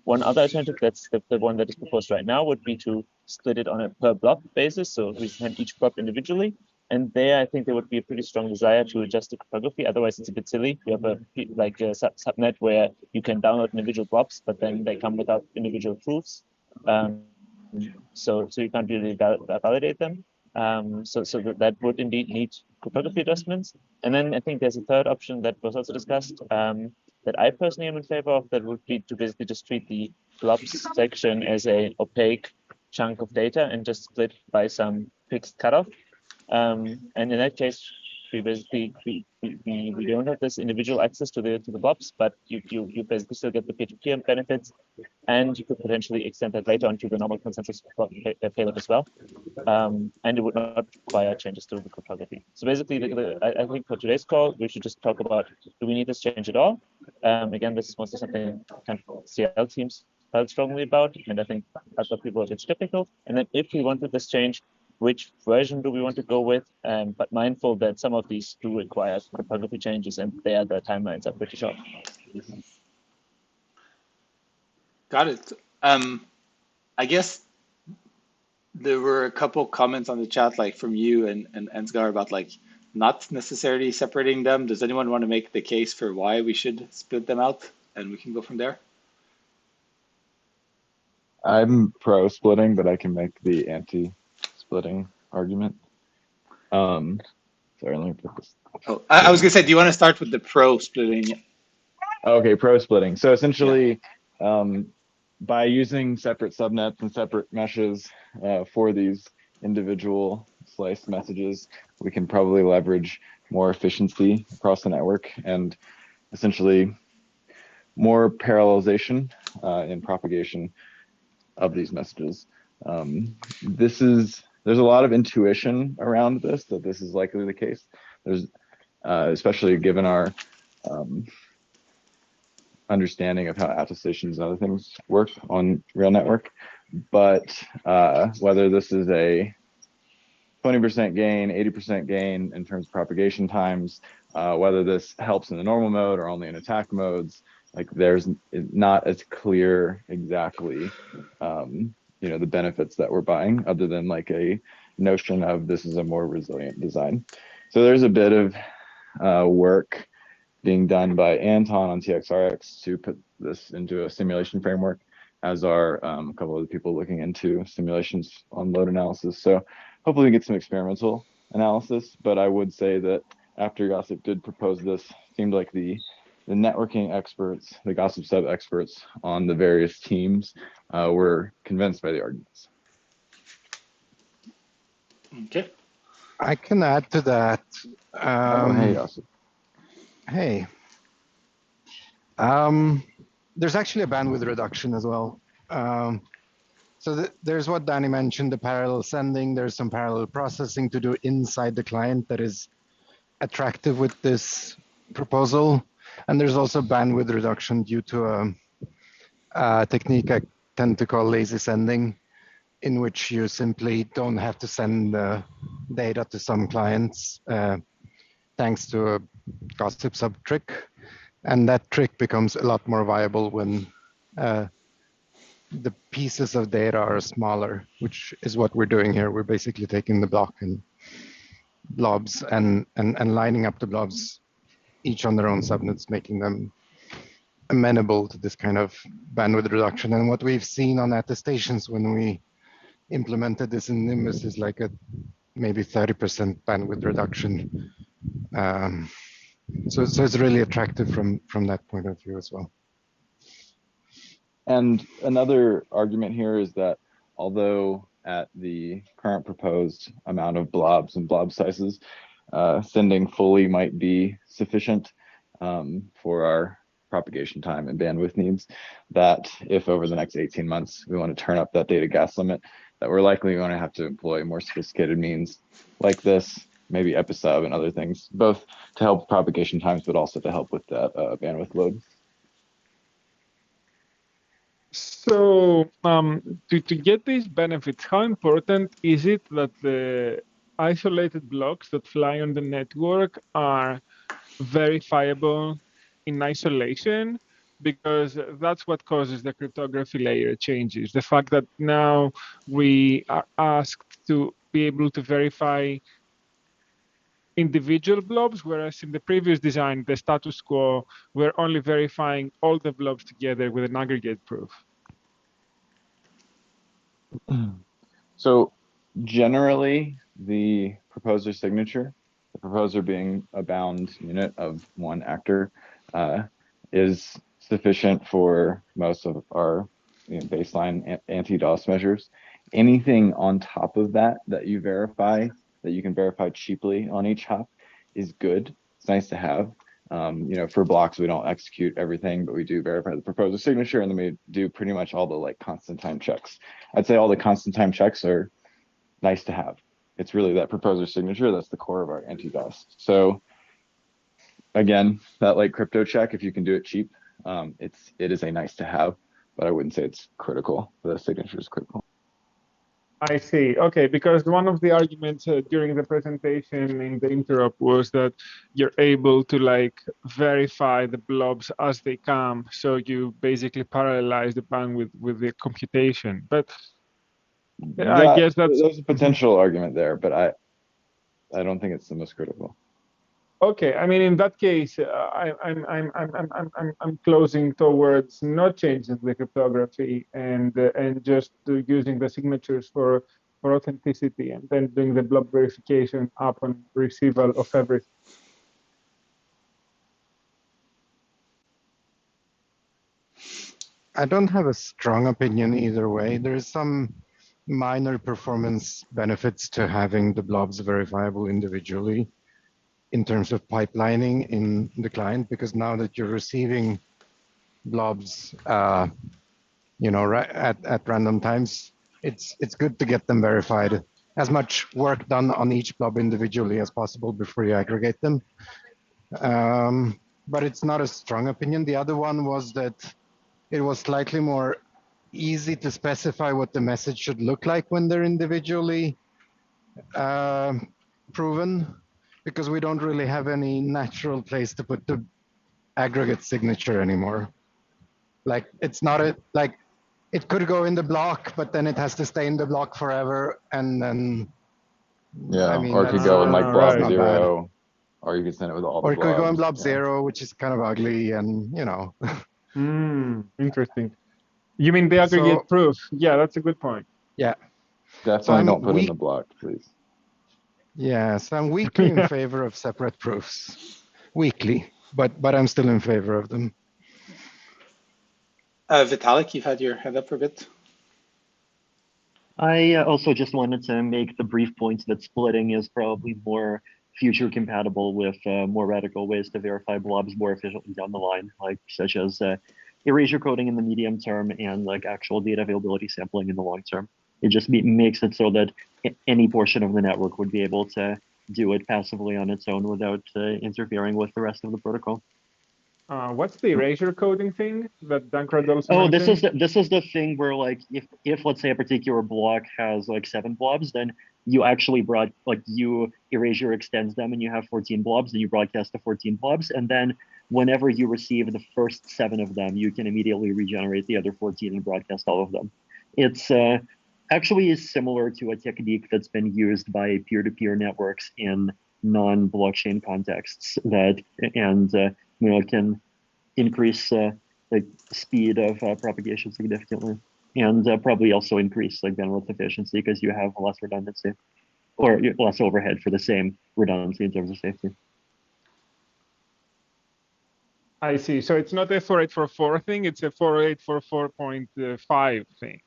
One other alternative, that's the one that is proposed right now, would be to split it on a per blob basis, so we send each blob individually. And there, I think there would be a pretty strong desire to adjust the cryptography. Otherwise, it's a bit silly. You have a subnet where you can download individual blobs, but then they come without individual proofs. So you can't really validate them. So that would indeed need cryptography adjustments. And then I think there's a third option that was also discussed that I personally am in favor of. That would be to basically just treat the blobs section as an opaque chunk of data and just split by some fixed cutoff. And in that case, we basically we don't have this individual access to the blobs, but you basically still get the peer-to-peer benefits, and you could potentially extend that later onto the normal consensus payload as well. And it would not require changes to the cryptography. So basically, I think for today's call, we should just talk about, do we need this change at all? Again, this is mostly something kind of CL teams felt strongly about, and I think other people are a bit skeptical. And then if we wanted this change, which version do we want to go with? But mindful that some of these do require cryptography changes, and there the timelines are pretty short. Got it. I guess there were a couple comments on the chat, like from you and Ansgar, about like not necessarily separating them. Does anyone want to make the case for why we should split them out? And we can go from there. I'm pro splitting, but I can make the anti-splitting argument. Sorry, let me put this. Oh, I was gonna say, do you want to start with the pro splitting? Okay, pro splitting. So essentially, by using separate subnets and separate meshes for these individual sliced messages, we can probably leverage more efficiency across the network and essentially more parallelization in propagation of these messages. There's a lot of intuition around this, that this is likely the case. There's especially given our understanding of how attestations and other things work on real network. But whether this is a 20% gain, 80% gain in terms of propagation times, whether this helps in the normal mode or only in attack modes, like there's not as clear exactly the benefits that we're buying, other than like a notion of this is a more resilient design. So there's a bit of work being done by Anton on TXRX to put this into a simulation framework, as are a couple of the people looking into simulations on load analysis. So hopefully we get some experimental analysis, but I would say that after Gossip did propose this, seemed like the networking experts, the Gossip sub experts on the various teams were convinced by the arguments. Okay. I can add to that. Hey, Gossip. Hey. There's actually a bandwidth reduction as well. So there's what Danny mentioned, the parallel sending. There's some parallel processing to do inside the client that is attractive with this proposal. And there's also bandwidth reduction due to a technique I tend to call lazy sending, in which you simply don't have to send the data to some clients thanks to a Gossip sub trick. And that trick becomes a lot more viable when the pieces of data are smaller, which is what we're doing here. We're basically taking the block and blobs and lining up the blobs each on their own subnets, making them amenable to this kind of bandwidth reduction. And what we've seen on attestations when we implemented this in Nimbus is like a maybe 30% bandwidth reduction. So it's really attractive from that point of view as well. And another argument here is that although at the current proposed amount of blobs and blob sizes, sending fully might be sufficient for our propagation time and bandwidth needs, that if over the next 18 months we want to turn up that data gas limit, that we're likely going to have to employ more sophisticated means like this, maybe episub and other things, both to help propagation times, but also to help with that bandwidth load. So to get these benefits, how important is it that the isolated blocks that fly on the network are verifiable in isolation? Because that's what causes the cryptography layer changes. The fact that now we are asked to be able to verify individual blobs, whereas in the previous design, the status quo, we're only verifying all the blobs together with an aggregate proof. So generally, the proposer signature, the proposer being a bound unit of one actor, is sufficient for most of our baseline anti-DOS measures. Anything on top of that you verify, that you can verify cheaply on each hop, is good. It's nice to have. For blocks, we don't execute everything, but we do verify the proposer signature, and then we do pretty much all the constant time checks. I'd say all the constant time checks are nice to have. It's really that proposer signature that's the core of our anti-DOS. So again, that crypto check, if you can do it cheap, it is a nice to have, but I wouldn't say it's critical. The signature is critical. I see. Okay, because one of the arguments during the presentation in the interop was that you're able to verify the blobs as they come, so you basically parallelize the bandwidth with the computation. But I guess there's a potential argument there, but I don't think it's the most critical. Okay, I mean, in that case, I'm closing towards not changing the cryptography and just using the signatures for authenticity, and then doing the blob verification upon receival of everything. I don't have a strong opinion either way. There's some minor performance benefits to having the blobs verifiable individually in terms of pipelining in the client, because now that you're receiving blobs, right at random times, it's good to get them verified. As much work done on each blob individually as possible before you aggregate them. But it's not a strong opinion. The other one was that it was slightly more easy to specify what the message should look like when they're individually proven, because we don't really have any natural place to put the aggregate signature anymore. It's not it could go in the block, but then it has to stay in the block forever, and then or it could go in blob 0, bad. or you could send it with all the or it blobs. could go in blob 0, which is kind of ugly, and Interesting. You mean the aggregate proof? Yeah, that's a good point. Yeah. Definitely don't put in the block, please. Yeah, so I'm weakly in favor of separate proofs. Weakly, but I'm still in favor of them. Vitalik, you've had your hand up for a bit. I also just wanted to make the brief point that splitting is probably more future compatible with more radical ways to verify blobs more efficiently down the line, such as erasure coding in the medium term and actual data availability sampling in the long term. It just makes it so that any portion of the network would be able to do it passively on its own without interfering with the rest of the protocol. What's the erasure coding thing that Dankrad also mentioned? This is the thing where if let's say a particular block has 7 blobs, then you actually you erasure extends them and you have 14 blobs, and you broadcast the 14 blobs, and then whenever you receive the first 7 of them, you can immediately regenerate the other 14 and broadcast all of them. It's actually is similar to a technique that's been used by peer-to-peer networks in non-blockchain contexts that can increase speed of propagation significantly, and probably also increase bandwidth efficiency because you have less redundancy or less overhead for the same redundancy in terms of safety. I see. So it's not a 4844 thing; it's a 4844.5 thing.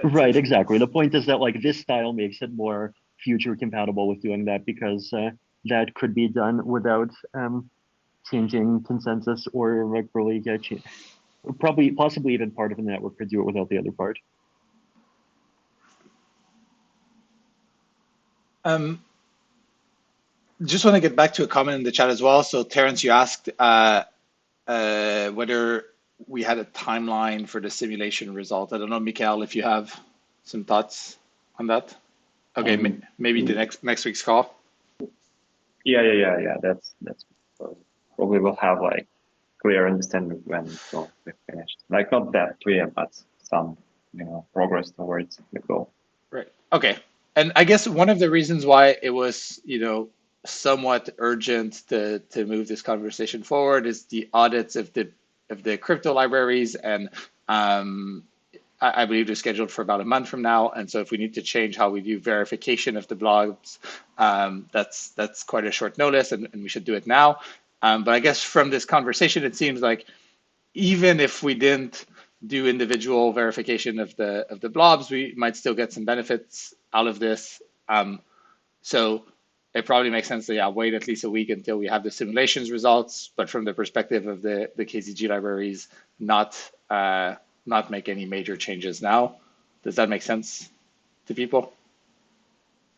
Right, exactly. The point is that this style makes it more future compatible with doing that, because that could be done without changing consensus or really possibly even part of the network could do it without the other part. just want to get back to a comment in the chat as well. So Terrence, you asked whether we had a timeline for the simulation result. I don't know, Mikhail, if you have some thoughts on that. Okay, maybe the next week's call. Yeah. That's probably we'll have like clear understanding when it will be finished. Like not that clear, but some progress towards the goal. Right. Okay. And I guess one of the reasons why it was, somewhat urgent to move this conversation forward is the audits of the crypto libraries, and I believe they're scheduled for about a month from now. And so if we need to change how we do verification of the blobs, that's quite a short notice, and we should do it now. But I guess from this conversation, it seems like even if we didn't do individual verification of the blobs, we might still get some benefits out of this. So it probably makes sense to wait at least a week until we have the simulations results. But from the perspective of the KZG libraries, not make any major changes now. Does that make sense to people?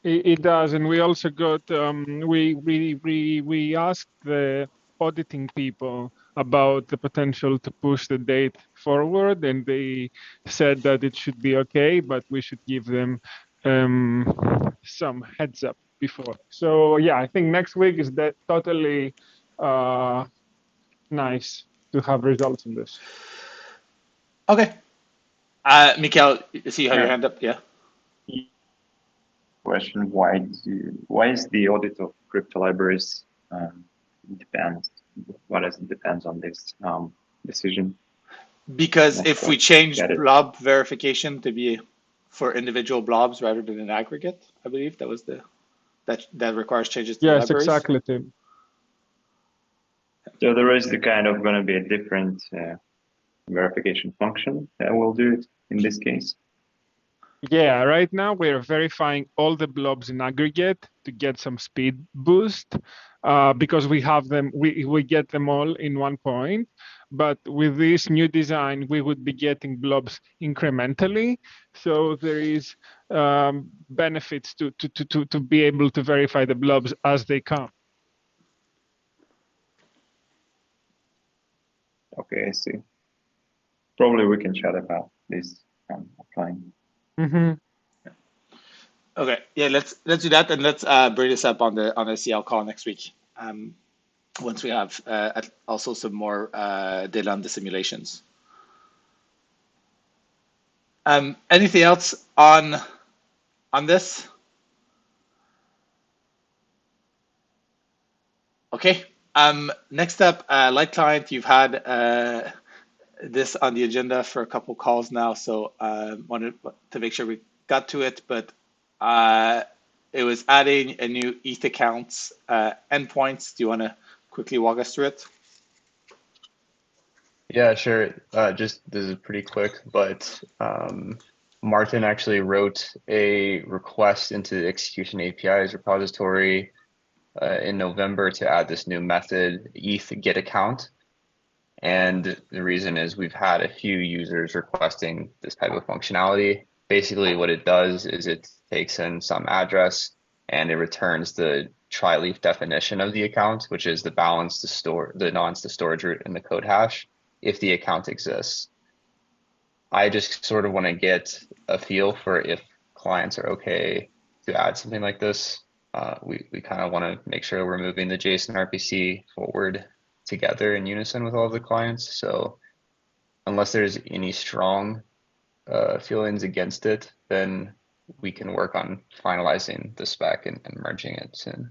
It does, and we also got we asked the auditing people about the potential to push the date forward, and they said that it should be okay, but we should give them some heads up before. So yeah, I think next week is that totally nice to have results on this. Okay. Mikhail, you see you have your hand up? Yeah. Question: why is the audit of crypto libraries depends? What does it depends on this decision? Because if we change blob verification to be for individual blobs rather than an aggregate, I believe that was that requires changes to the libraries. Yes, exactly, Tim. So there is going to be a different verification function that will do it in this case. Yeah, right now we're verifying all the blobs in aggregate to get some speed boost because we have them, we get them all in one point. But with this new design, we would be getting blobs incrementally. So there is benefits to be able to verify the blobs as they come. Okay, I see. Probably we can chat about this offline. Mm-hmm. Okay, yeah, let's do that, and let's bring this up on the CL call next week. Once we have also some more data on the simulations. Anything else on this? Okay. Next up, Light Client. You've had this on the agenda for a couple calls now, so wanted to make sure we got to it, but it was adding a new ETH accounts endpoints. Do you want to quickly walk us through it? Yeah, sure. This is pretty quick, but Martin actually wrote a request into the execution APIs repository in November to add this new method, ETH get account. And the reason is we've had a few users requesting this type of functionality. Basically what it does is it takes in some address and it returns the tri-leaf definition of the account, which is the balance to store, the nonce to storage root in the code hash, if the account exists. I just sort of want to get a feel for if clients are okay to add something like this. We kind of want to make sure we're moving the JSON RPC forward together in unison with all of the clients. So unless there's any strong feelings against it, then we can work on finalizing the spec and merging it soon.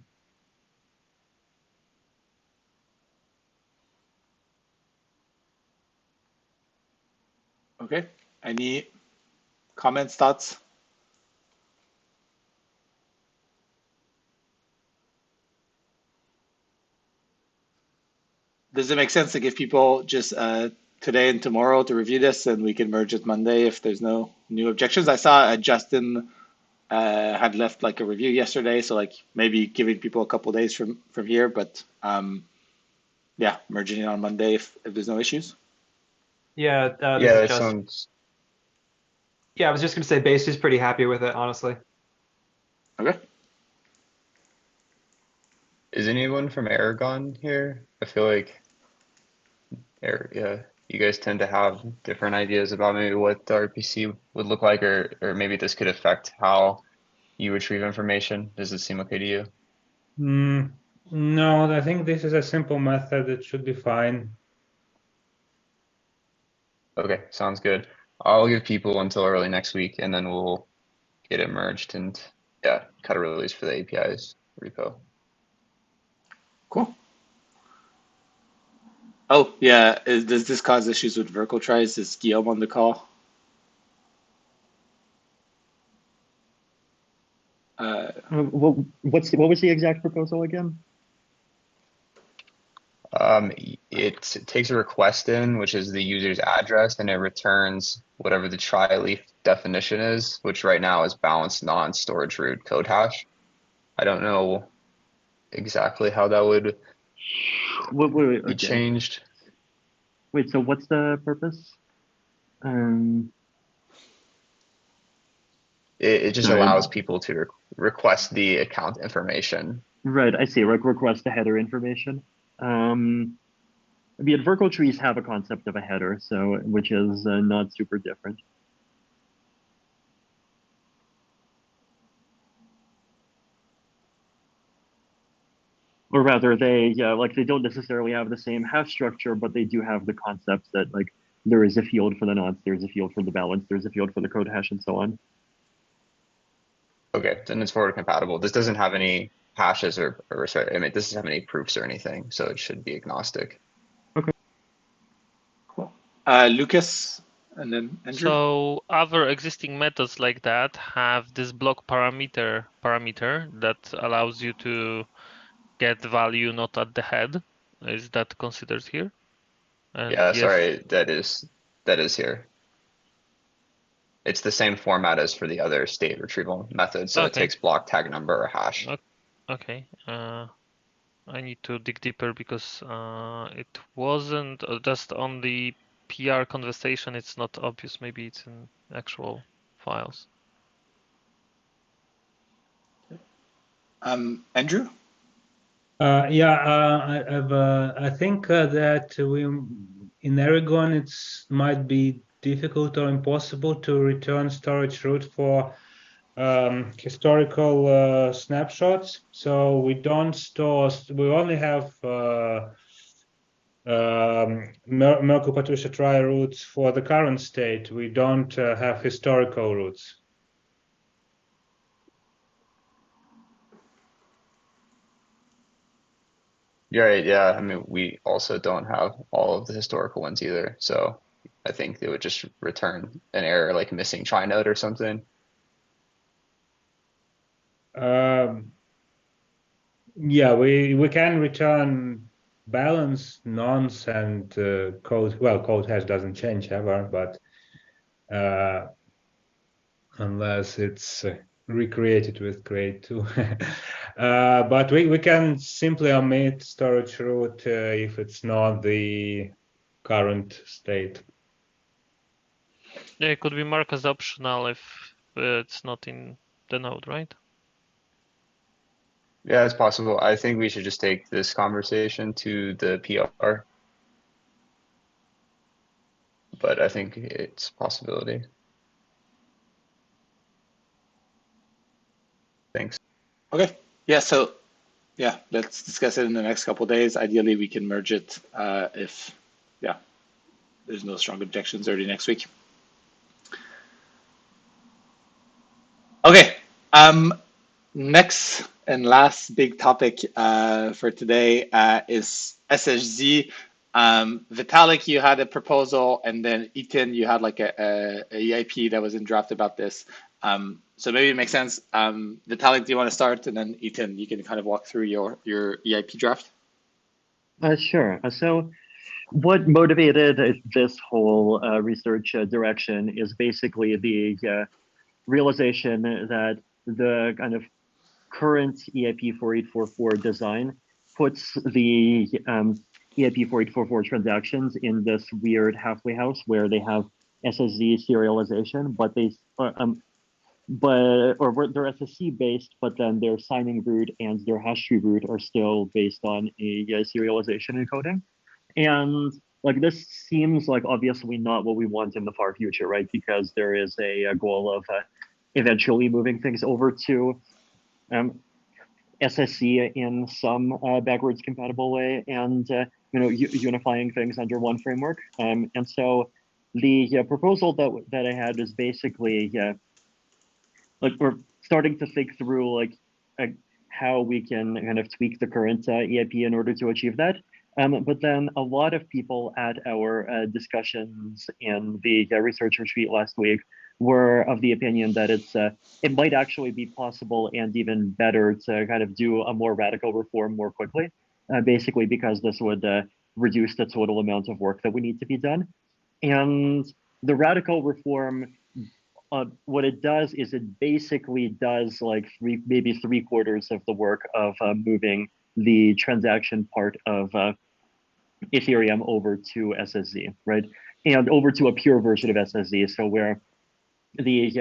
Okay. Any comments, thoughts? Does it make sense to give people just today and tomorrow to review this, and we can merge it Monday if there's no new objections? I saw Justin had left like a review yesterday, so like maybe giving people a couple days from here, but yeah, merging it on Monday if there's no issues. Yeah, that sounds. Yeah, I was just going to say Basie's pretty happy with it, honestly. Okay. Is anyone from Aragon here? I feel like you guys tend to have different ideas about maybe what the RPC would look like, or maybe this could affect how you retrieve information. Does it seem okay to you? No, I think this is a simple method. It should be fine. Okay, sounds good. I'll give people until early next week, and then we'll get it merged and yeah, cut a release for the APIs repo. Cool. Oh, yeah. Does this cause issues with Vertical tries? Is Guillaume on the call? What was the exact proposal again? It takes a request in, which is the user's address, and it returns whatever the try leaf definition is, which right now is balanced non-storage root code hash. I don't know exactly how that would be changed. Wait, so what's the purpose? It just allows people to request the account information. Right, I see. Request the header information. I mean, vertical trees have a concept of a header, so which is not super different. Or rather, they don't necessarily have the same hash structure, but they do have the concepts that like there is a field for the nonce, there's a field for the balance, there's a field for the code hash, and so on. Okay, then it's forward compatible. This doesn't have any hashes or sorry, I mean, this doesn't have any proofs or anything, so it should be agnostic. Okay. Cool. Lucas, and then Andrew. So other existing methods like that have this block parameter that allows you to get value not at the head. Is that considered here? And Yeah, yes. sorry, that is here. It's the same format as for the other state retrieval method, so it takes block tag number or hash. Okay. I need to dig deeper because it wasn't just on the PR conversation. It's not obvious. Maybe it's in actual files. Andrew? I think that in Aragon it might be difficult or impossible to return storage root for historical snapshots. So we don't store. We only have Merkle Patricia try roots for the current state. We don't have historical roots. You're right, yeah. I mean, we also don't have all of the historical ones either. So I think they would just return an error like missing try node or something. Yeah, we can return balance, nonce, and code. Well, code hash doesn't change ever, but unless it's recreated with create2. But we can simply omit storage root if it's not the current state. Yeah, it could be marked as optional if it's not in the node, right? Yeah, it's possible. I think we should just take this conversation to the PR. But I think it's a possibility. Thanks. Okay. Yeah, so yeah, let's discuss it in the next couple of days. Ideally, we can merge it if there's no strong objections early next week. Okay. Next and last big topic for today is SHZ. Vitalik, you had a proposal, and then Ethan, you had like a EIP that was in draft about this. So maybe it makes sense. Vitalik, do you want to start? And then Ethan, you can kind of walk through your EIP draft. Sure. So what motivated this whole research direction is basically the realization that the kind of current EIP 4844 design puts the EIP 4844 transactions in this weird halfway house where they have SSZ serialization, but they they're SSC based, but then their signing root and their hash tree root are still based on a serialization encoding. And like this seems like obviously not what we want in the far future, right? Because there is a goal of eventually moving things over to SSC in some backwards compatible way, and unifying things under one framework. And so the proposal that I had is basically like we're starting to think through like how we can kind of tweak the current EIP in order to achieve that. But then a lot of people at our discussions in the research retreat last week were of the opinion that it might actually be possible and even better to kind of do a more radical reform more quickly, basically because this would reduce the total amount of work that we need to be done. And the radical reform, what it does is it basically does like maybe 3/4 of the work of moving the transaction part of Ethereum over to SSZ, right? And over to a pure version of SSZ, so where the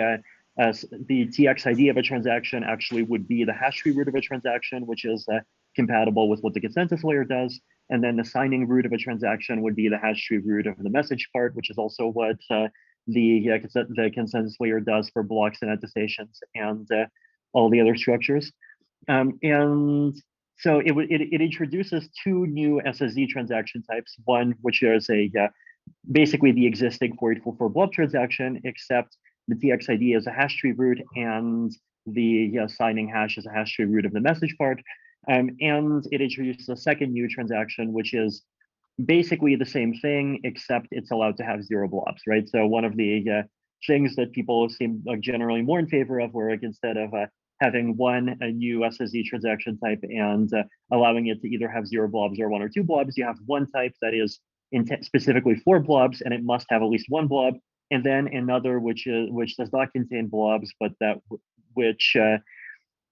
TXID of a transaction actually would be the hash tree root of a transaction, which is compatible with what the consensus layer does. And then the signing root of a transaction would be the hash tree root of the message part, which is also what the consensus layer does for blocks and attestations and all the other structures. And so it introduces two new SSZ transaction types. One, which is basically the existing 4844 blob transaction, except the TXID is a hash tree root and the signing hash is a hash tree root of the message part. And it introduces a second new transaction, which is basically the same thing, except it's allowed to have 0 blobs, right? So one of the things that people seem like generally more in favor of, where like instead of having a new SSZ transaction type and allowing it to either have 0 blobs or 1 or 2 blobs, you have one type that is specifically for blobs, and it must have at least 1 blob, and then another which does not contain blobs, but which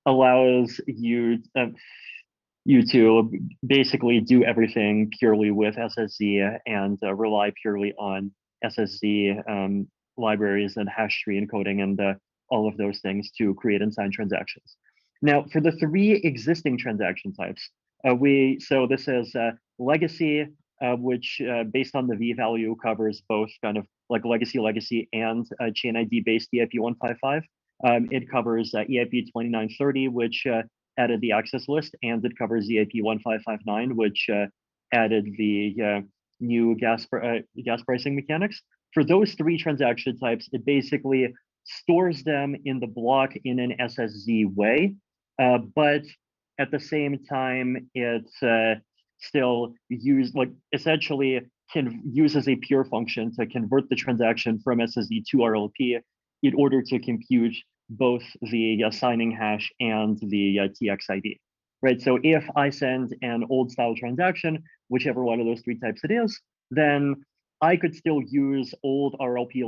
allows you to basically do everything purely with SSZ and rely purely on SSZ libraries and hash tree encoding and all of those things to create and sign transactions. Now, for the 3 existing transaction types, this is legacy, which based on the V value covers both kind of like legacy and chain ID based EIP 155. It covers EIP 2930, which added the access list, and it covers EIP 1559, which added the new gas pricing mechanics. For those 3 transaction types, it basically stores them in the block in an SSZ way, but at the same time, it still essentially uses a pure function to convert the transaction from SSZ to RLP in order to compute both the signing hash and the TXID, right? So if I send an old style transaction, whichever one of those 3 types it is, then I could still use old RLP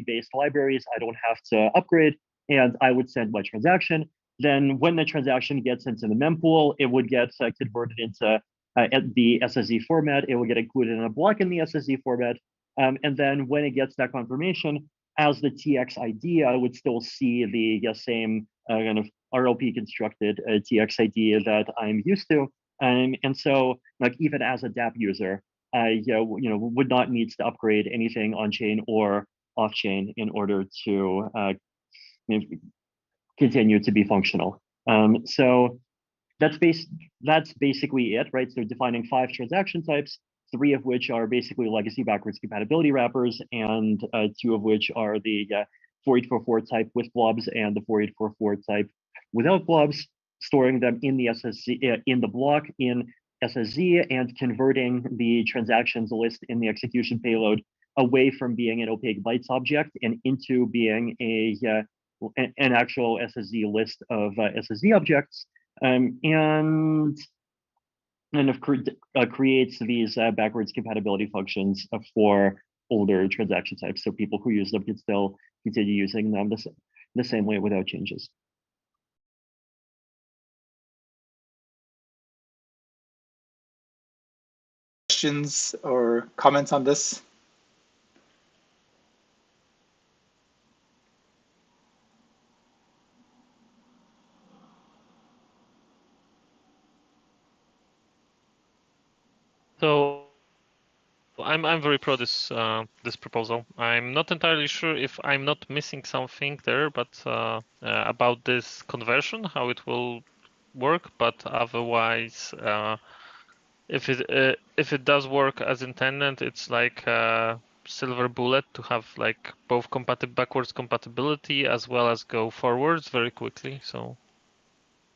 based libraries. I don't have to upgrade, and I would send my transaction. Then when the transaction gets into the mempool, it would get converted into the SSZ format. It will get included in a block in the SSZ format. And then when it gets that confirmation, as the TXID, I would still see the same kind of RLP constructed TXID that I'm used to. And so like even as a DApp user, I would not need to upgrade anything on chain or off chain in order to continue to be functional. So that's basically it, right? So defining 5 transaction types, 3 of which are basically legacy backwards compatibility wrappers, and 2 of which are the 4844 type with blobs and the 4844 type without blobs, storing them in the SSZ in the block in SSZ and converting the transactions list in the execution payload away from being an opaque bytes object and into being an actual SSZ list of SSZ objects, and creates these backwards compatibility functions for older transaction types, so people who use them can still continue using them the same way without changes. Questions or comments on this? I'm very pro this this proposal. I'm not entirely sure if I'm not missing something there, but about this conversion, how it will work. But otherwise, if it does work as intended, it's like a silver bullet to have like both backwards compatibility as well as go forwards very quickly. So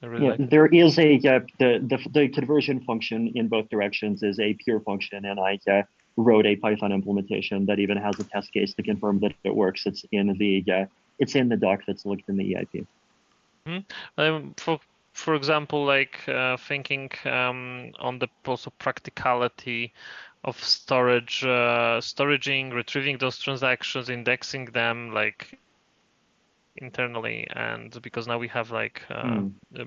I really like it. There is a the conversion function in both directions is a pure function, and I wrote a Python implementation that even has a test case to confirm that it works. It's in the doc that's linked in the EIP. For example, like thinking on the also practicality of storaging, retrieving those transactions, indexing them like internally, and because now we have like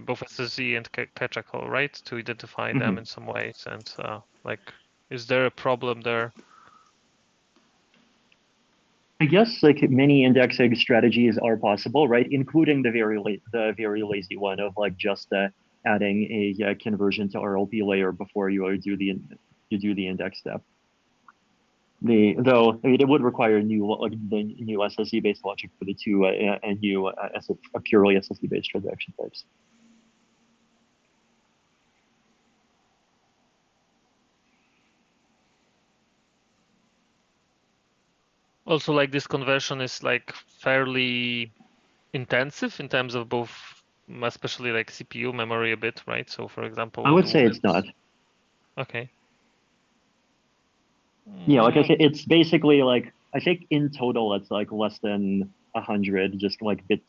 both SSE and Kachakol, right, to identify them in some ways, and like, is there a problem there? I guess like many indexing strategies are possible, right? Including the very lazy one of like just adding a conversion to RLP layer before you do the index step. Though I mean, it would require the new SSE based logic for the two new purely SSE based transaction types. Also, like this conversion is like fairly intensive in terms of both, especially like CPU memory a bit, right? So for example, I would say it's not. Okay. Yeah, like I said, it's basically like, I think in total it's like less than 100 just like bit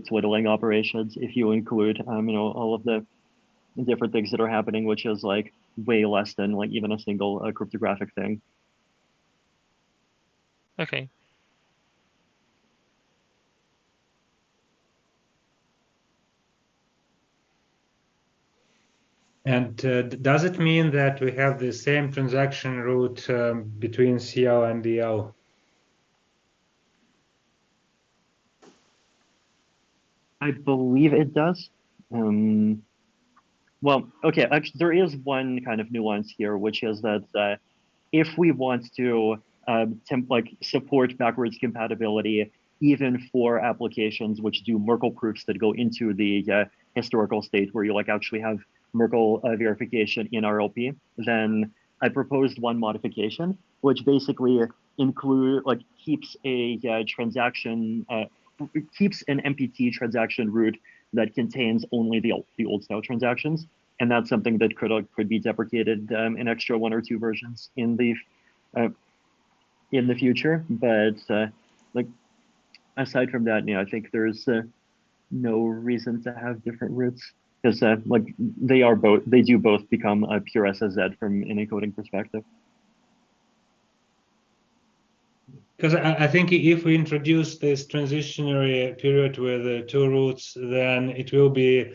twiddling operations if you include all of the different things that are happening, which is like way less than like even a single cryptographic thing. Okay. And does it mean that we have the same transaction route between CL and DL? I believe it does. Well, okay, actually, there is one kind of nuance here, which is that if we want to support backwards compatibility, even for applications which do Merkle proofs that go into the historical state where you like actually have Merkle verification in RLP, then I proposed one modification, which basically keeps a transaction, keeps an MPT transaction root that contains only the old style transactions, and that's something that could be deprecated in extra 1 or 2 versions in the future. But like aside from that, I think there's no reason to have different roots, because like they do both become a pure SSZ from an encoding perspective. Because I think if we introduce this transitionary period with 2 roots, then it will be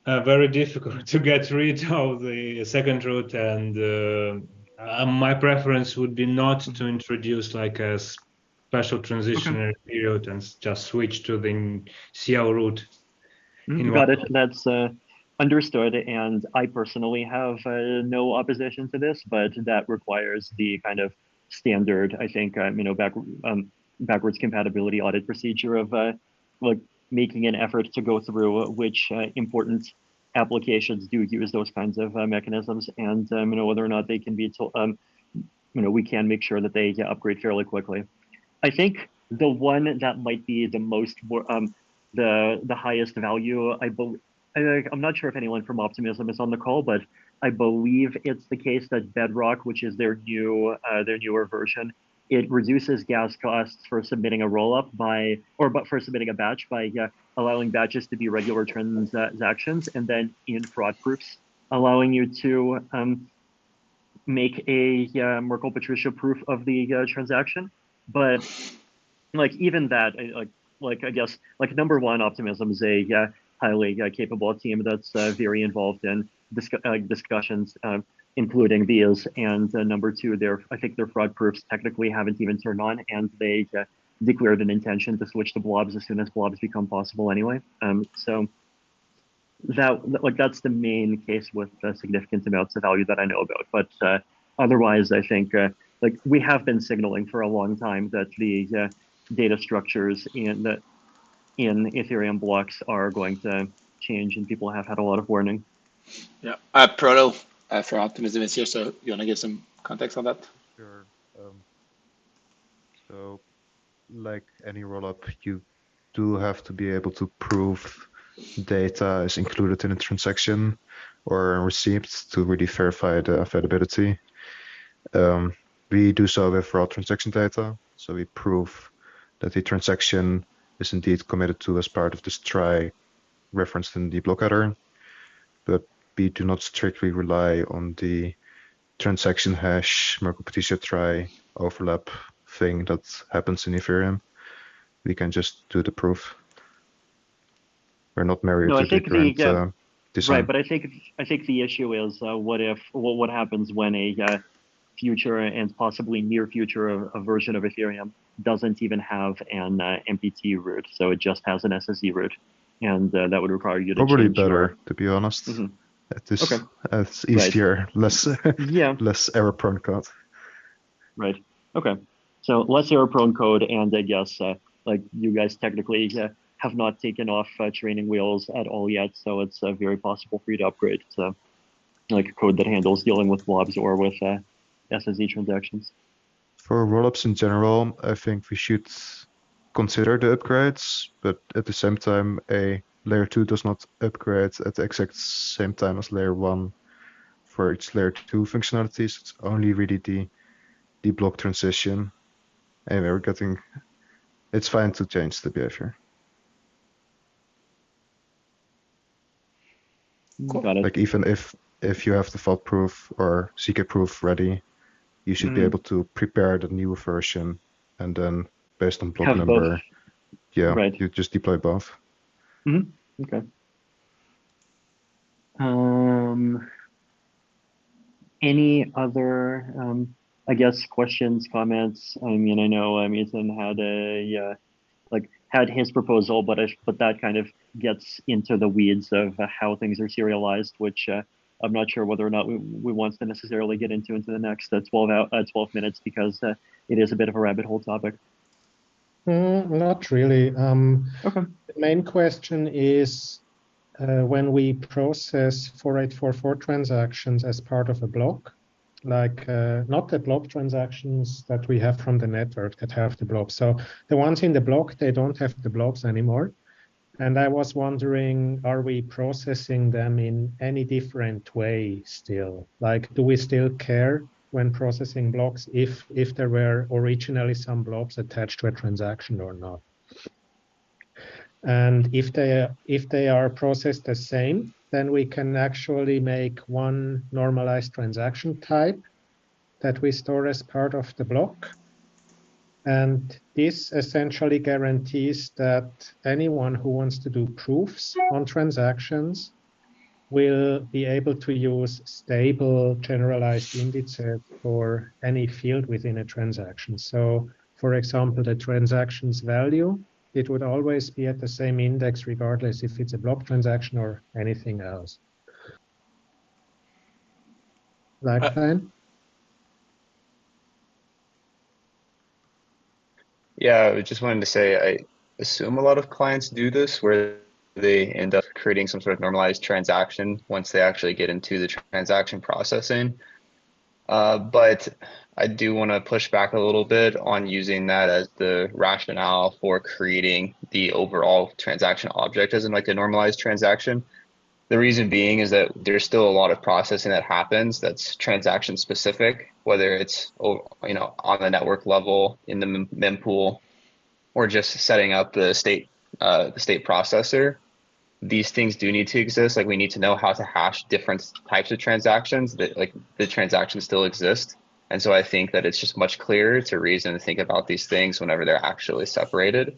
very difficult to get rid of the second root, and my preference would be not to introduce like a special transitionary period and just switch to the CL root. Got it. That's understood, and I personally have no opposition to this, but that requires the kind of standard, I think, backwards compatibility audit procedure of like making an effort to go through which important applications do use those kinds of mechanisms, and whether or not they can be we can make sure that they upgrade fairly quickly. I think the one that might be the most the highest value, I'm not sure if anyone from Optimism is on the call, but I believe it's the case that Bedrock, which is their newer version, it reduces gas costs for submitting a rollup for submitting a batch by allowing batches to be regular transactions, and then in fraud proofs, allowing you to make a Merkle Patricia proof of the transaction. But like even that, I guess like number one, Optimism is a highly capable team that's very involved in discussions, including these. And number two, I think their fraud proofs technically haven't even turned on, and they declared an intention to switch to blobs as soon as blobs become possible anyway. So that's the main case with significant amounts of value that I know about. But otherwise, I think like we have been signaling for a long time that the data structures in Ethereum blocks are going to change, and people have had a lot of warning. Yeah, Proto for Optimism is here, so you want to give some context on that? Sure. So, like any rollup, you do have to be able to prove data is included in a transaction or received to really verify the availability. We do so with raw transaction data, so we prove that the transaction is indeed committed to as part of this try referenced in the block header, but we do not strictly rely on the transaction hash Merkle-Patricia try overlap thing that happens in Ethereum. We can just do the proof. We're not married No, to I think the current design. right, but I think the issue is what happens when a future and possibly near future a version of Ethereum doesn't even have an MPT root, so it just has an SSE root, and that would require you to Probably change better, to be honest. It is it's easier, less less error-prone code. Right. Okay. So less error-prone code, and I guess like you guys technically have not taken off training wheels at all yet, so it's very possible for you to upgrade to like code that handles dealing with blobs or with SSE transactions. For rollups in general, I think we should consider the upgrades, but at the same time, a layer 2 does not upgrade at the exact same time as layer 1 for its layer 2 functionalities. It's only really the block transition, and we're getting. It's fine to change the behavior. Got it. Like even if you have the fault proof or secret proof ready, you should be able to prepare the new version, and then based on block Have number, both. yeah, Right. you just deploy both. Okay. Any other, I guess, questions, comments? I mean, I know Ethan had had his proposal, but that kind of gets into the weeds of how things are serialized, which I'm not sure whether or not we want to necessarily get into the next 12 minutes, because it is a bit of a rabbit hole topic. Not really. Okay. The main question is when we process 4844 transactions as part of a block, like not the blob transactions that we have from the network that have the blobs. So the ones in the block, they don't have the blobs anymore. And I was wondering, are we processing them in any different way still? Like, do we still care when processing blocks if there were originally some blobs attached to a transaction or not? And if they are processed the same, then we can actually make one normalized transaction type that we store as part of the block. And this essentially guarantees that anyone who wants to do proofs on transactions will be able to use stable generalized indices for any field within a transaction. So, for example, the transaction's value, it would always be at the same index regardless if it's a block transaction or anything else. Like that? Yeah, I just wanted to say, I assume a lot of clients do this, where they end up creating some sort of normalized transaction once they actually get into the transaction processing. But I do want to push back a little bit on using that as the rationale for creating the overall transaction object as in like a normalized transaction. The reason being is that there's still a lot of processing that happens that's transaction specific, whether it's on the network level in the mempool or just setting up the state processor. These things do need to exist. Like we need to know how to hash different types of transactions that like the transactions still exist. And so I think that it's just much clearer to reason and think about these things whenever they're actually separated.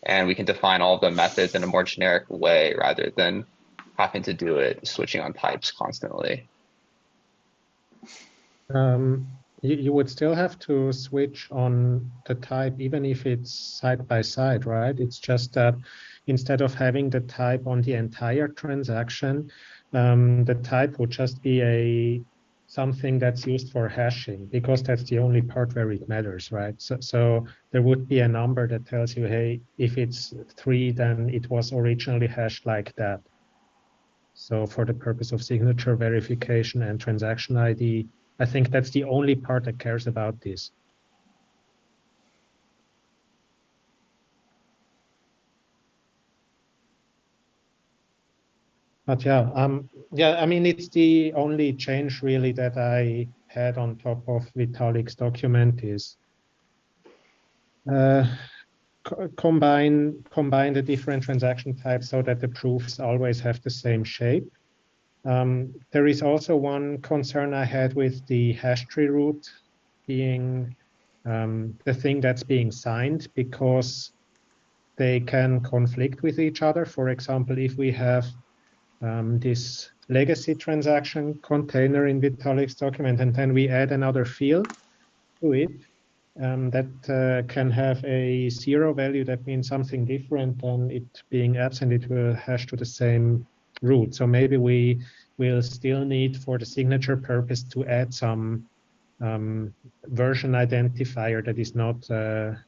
And we can define all of the methods in a more generic way rather than having to do it switching on types constantly. You would still have to switch on the type even if it's side by side, right? It's just that instead of having the type on the entire transaction, the type would just be a something that's used for hashing, because that's the only part where it matters, right? So there would be a number that tells you, hey, if it's 3, then it was originally hashed like that. So for the purpose of signature verification and transaction ID, I think that's the only part that cares about this. But yeah, I mean, it's the only change really that I had on top of Vitalik's document is combine the different transaction types so that the proofs always have the same shape. There is also one concern I had with the hash tree root being the thing that's being signed, because they can conflict with each other. For example, if we have this legacy transaction container in Vitalik's document, and then we add another field to it that can have a 0 value, that means something different than it being absent. It will hash to the same root. So maybe we will still need, for the signature purpose, to add some version identifier that is not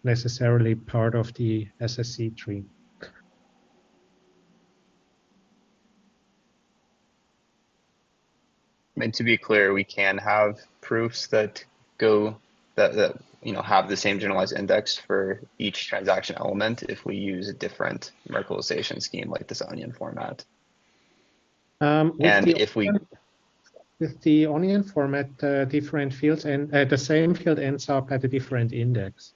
necessarily part of the SSC tree. I mean, to be clear, we can have proofs that go that have the same generalized index for each transaction element if we use a different Merkleization scheme like this onion format. With the onion format, different fields and the same field ends up at a different index.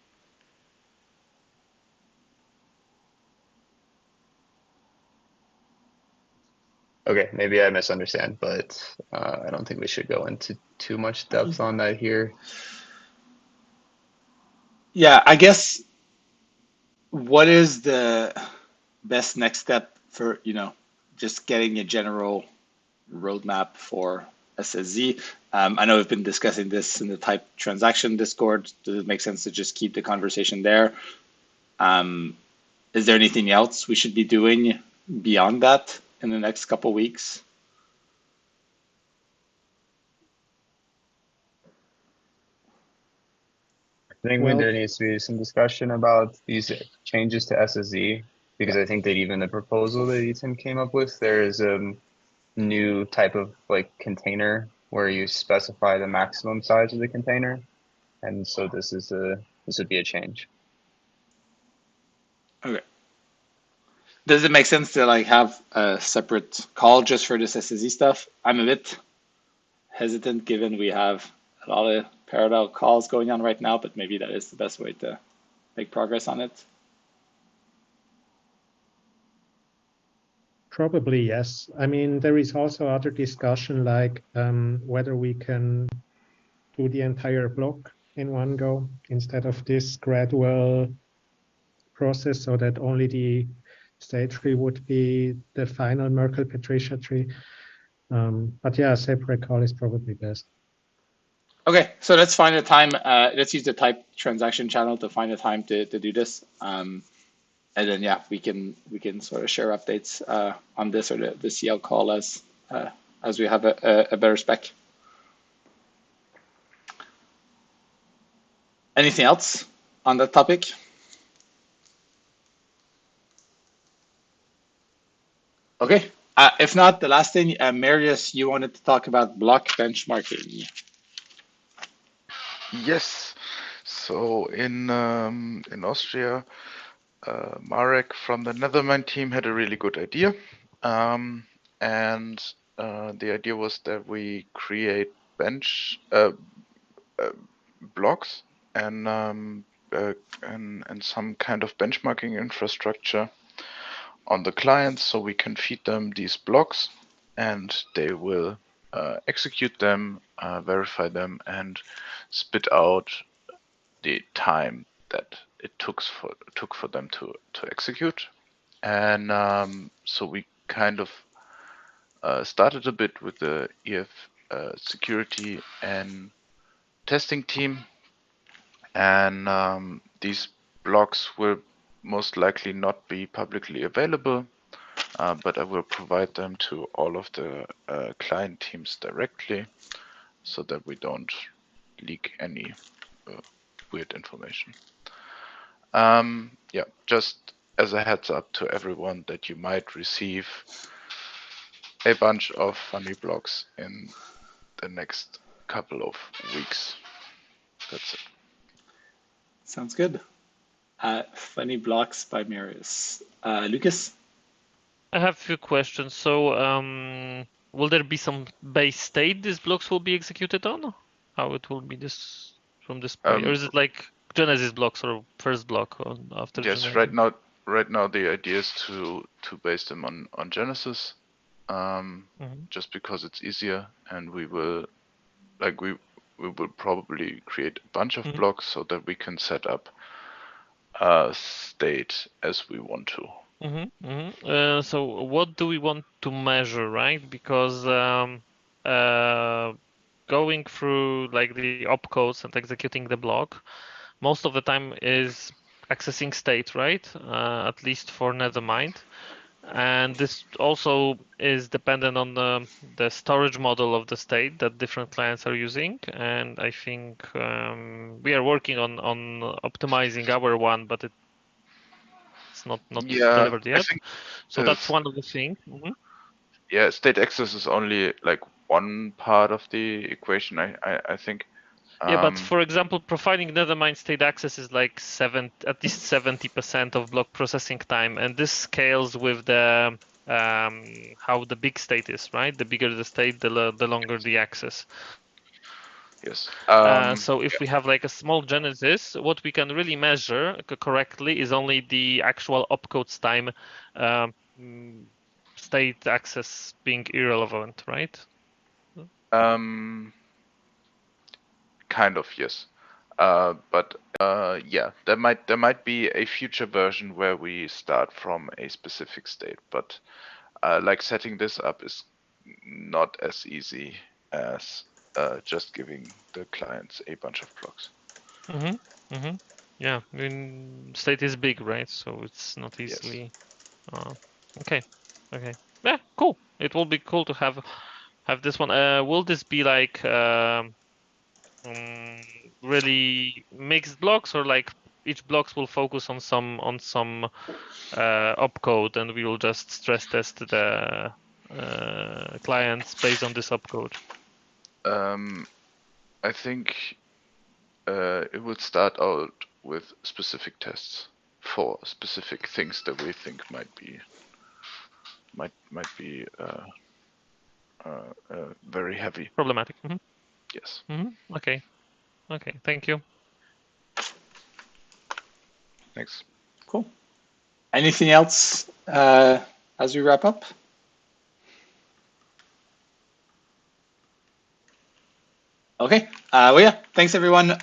Okay, maybe I misunderstand, but I don't think we should go into too much depth on that here. Yeah, I guess what is the best next step for, just getting a general roadmap for SSZ? I know we've been discussing this in the type transaction Discord. Does it make sense to just keep the conversation there? Is there anything else we should be doing beyond that in the next couple of weeks? I think there needs to be some discussion about these changes to SSZ, because I think that even the proposal that Ethan came up with, there is a new type of container where you specify the maximum size of the container, and so this would be a change. Okay. Does it make sense to have a separate call just for this SSZ stuff? I'm a bit hesitant given we have a lot of parallel calls going on right now, but maybe that is the best way to make progress on it. Probably yes. I mean, there is also other discussion like whether we can do the entire block in one go instead of this gradual process, so that only the state tree would be the final Merkle-Patricia tree. But yeah, a separate call is probably best. Okay, so let's find a time. Let's use the type transaction channel to find a time to do this. And then yeah, we can sort of share updates on this or the CL call as we have a better spec. Anything else on that topic? Okay. If not, the last thing, Marius, you wanted to talk about block benchmarking. Yes. So in Austria, Marek from the Nethermind team had a really good idea, and the idea was that we create blocks and some kind of benchmarking infrastructure on the client, so we can feed them these blocks, and they will execute them, verify them, and spit out the time that it took for them to execute. And so we kind of started a bit with the EF security and testing team, and these blocks will most likely not be publicly available, but I will provide them to all of the client teams directly. so that we don't leak any weird information. Yeah, just as a heads up to everyone that you might receive a bunch of funny blocks in the next couple of weeks. That's it. Sounds good. Funny blocks by Marius. Lucas? I have a few questions. So, will there be some base state these blocks will be executed on? How it will be this from this point, or is it like Genesis blocks or first block or after? Yes, Genesis? right now the idea is to base them on Genesis, just because it's easier, and we will probably create a bunch of blocks so that we can set up a state as we want to. So what do we want to measure, right? Because going through like the opcodes and executing the block, most of the time is accessing state, right? At least for Nethermind. And this also is dependent on the storage model of the state that different clients are using. And I think we are working on optimizing our one, but it's not delivered yet. So that's one of the things. Yeah, state access is only like one part of the equation, I think. Yeah, but for example, profiling Nethermind state access is like at least 70% of block processing time, and this scales with the how the big state is, right? The bigger the state, the longer the access. Yes. So if we have like a small genesis, what we can really measure correctly is only the actual opcodes time, state access being irrelevant, right? Kind of, yes. But yeah, there might be a future version where we start from a specific state, but like setting this up is not as easy as just giving the clients a bunch of blocks. Yeah, I mean, state is big, right? So it's not easily. Okay. Yeah, cool. It will be cool to have this one. Will this be like really mixed blocks, or like each blocks will focus on some opcode, and we will just stress test the clients based on this opcode? I think it would start out with specific tests for specific things that we think might be very heavy. Problematic. Yes. Okay. Thank you. Thanks. Cool. Anything else as we wrap up? Okay. Well, yeah. Thanks, everyone.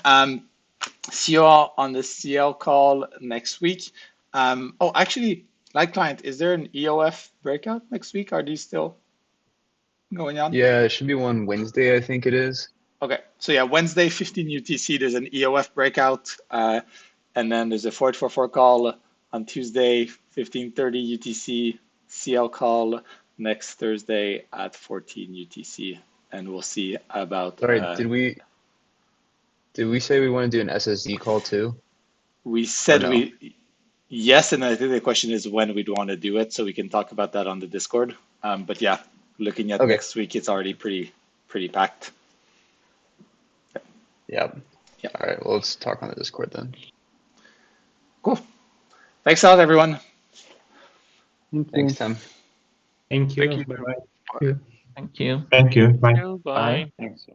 See you all on the CL call next week. Oh, actually, Light Client, is there an EOF breakout next week? Are these still going on? Yeah, it should be one Wednesday, I think it is. Okay. So yeah, Wednesday, 15 UTC, there's an EOF breakout. And then there's a 484 call on Tuesday, 15:30 UTC, CL call next Thursday at 14 UTC. And we'll see about... Sorry, did we say we want to do an SSD call too? We said yes, and I think the question is when we'd want to do it, so we can talk about that on the Discord. But yeah, looking at next week, it's already pretty packed. Yeah. All right, well, let's talk on the Discord then. Cool. Thanks a lot, everyone. Thanks, Tim. Thank you. Thank you. Bye-bye. Thank you. Thank you. Bye. Bye. Thanks.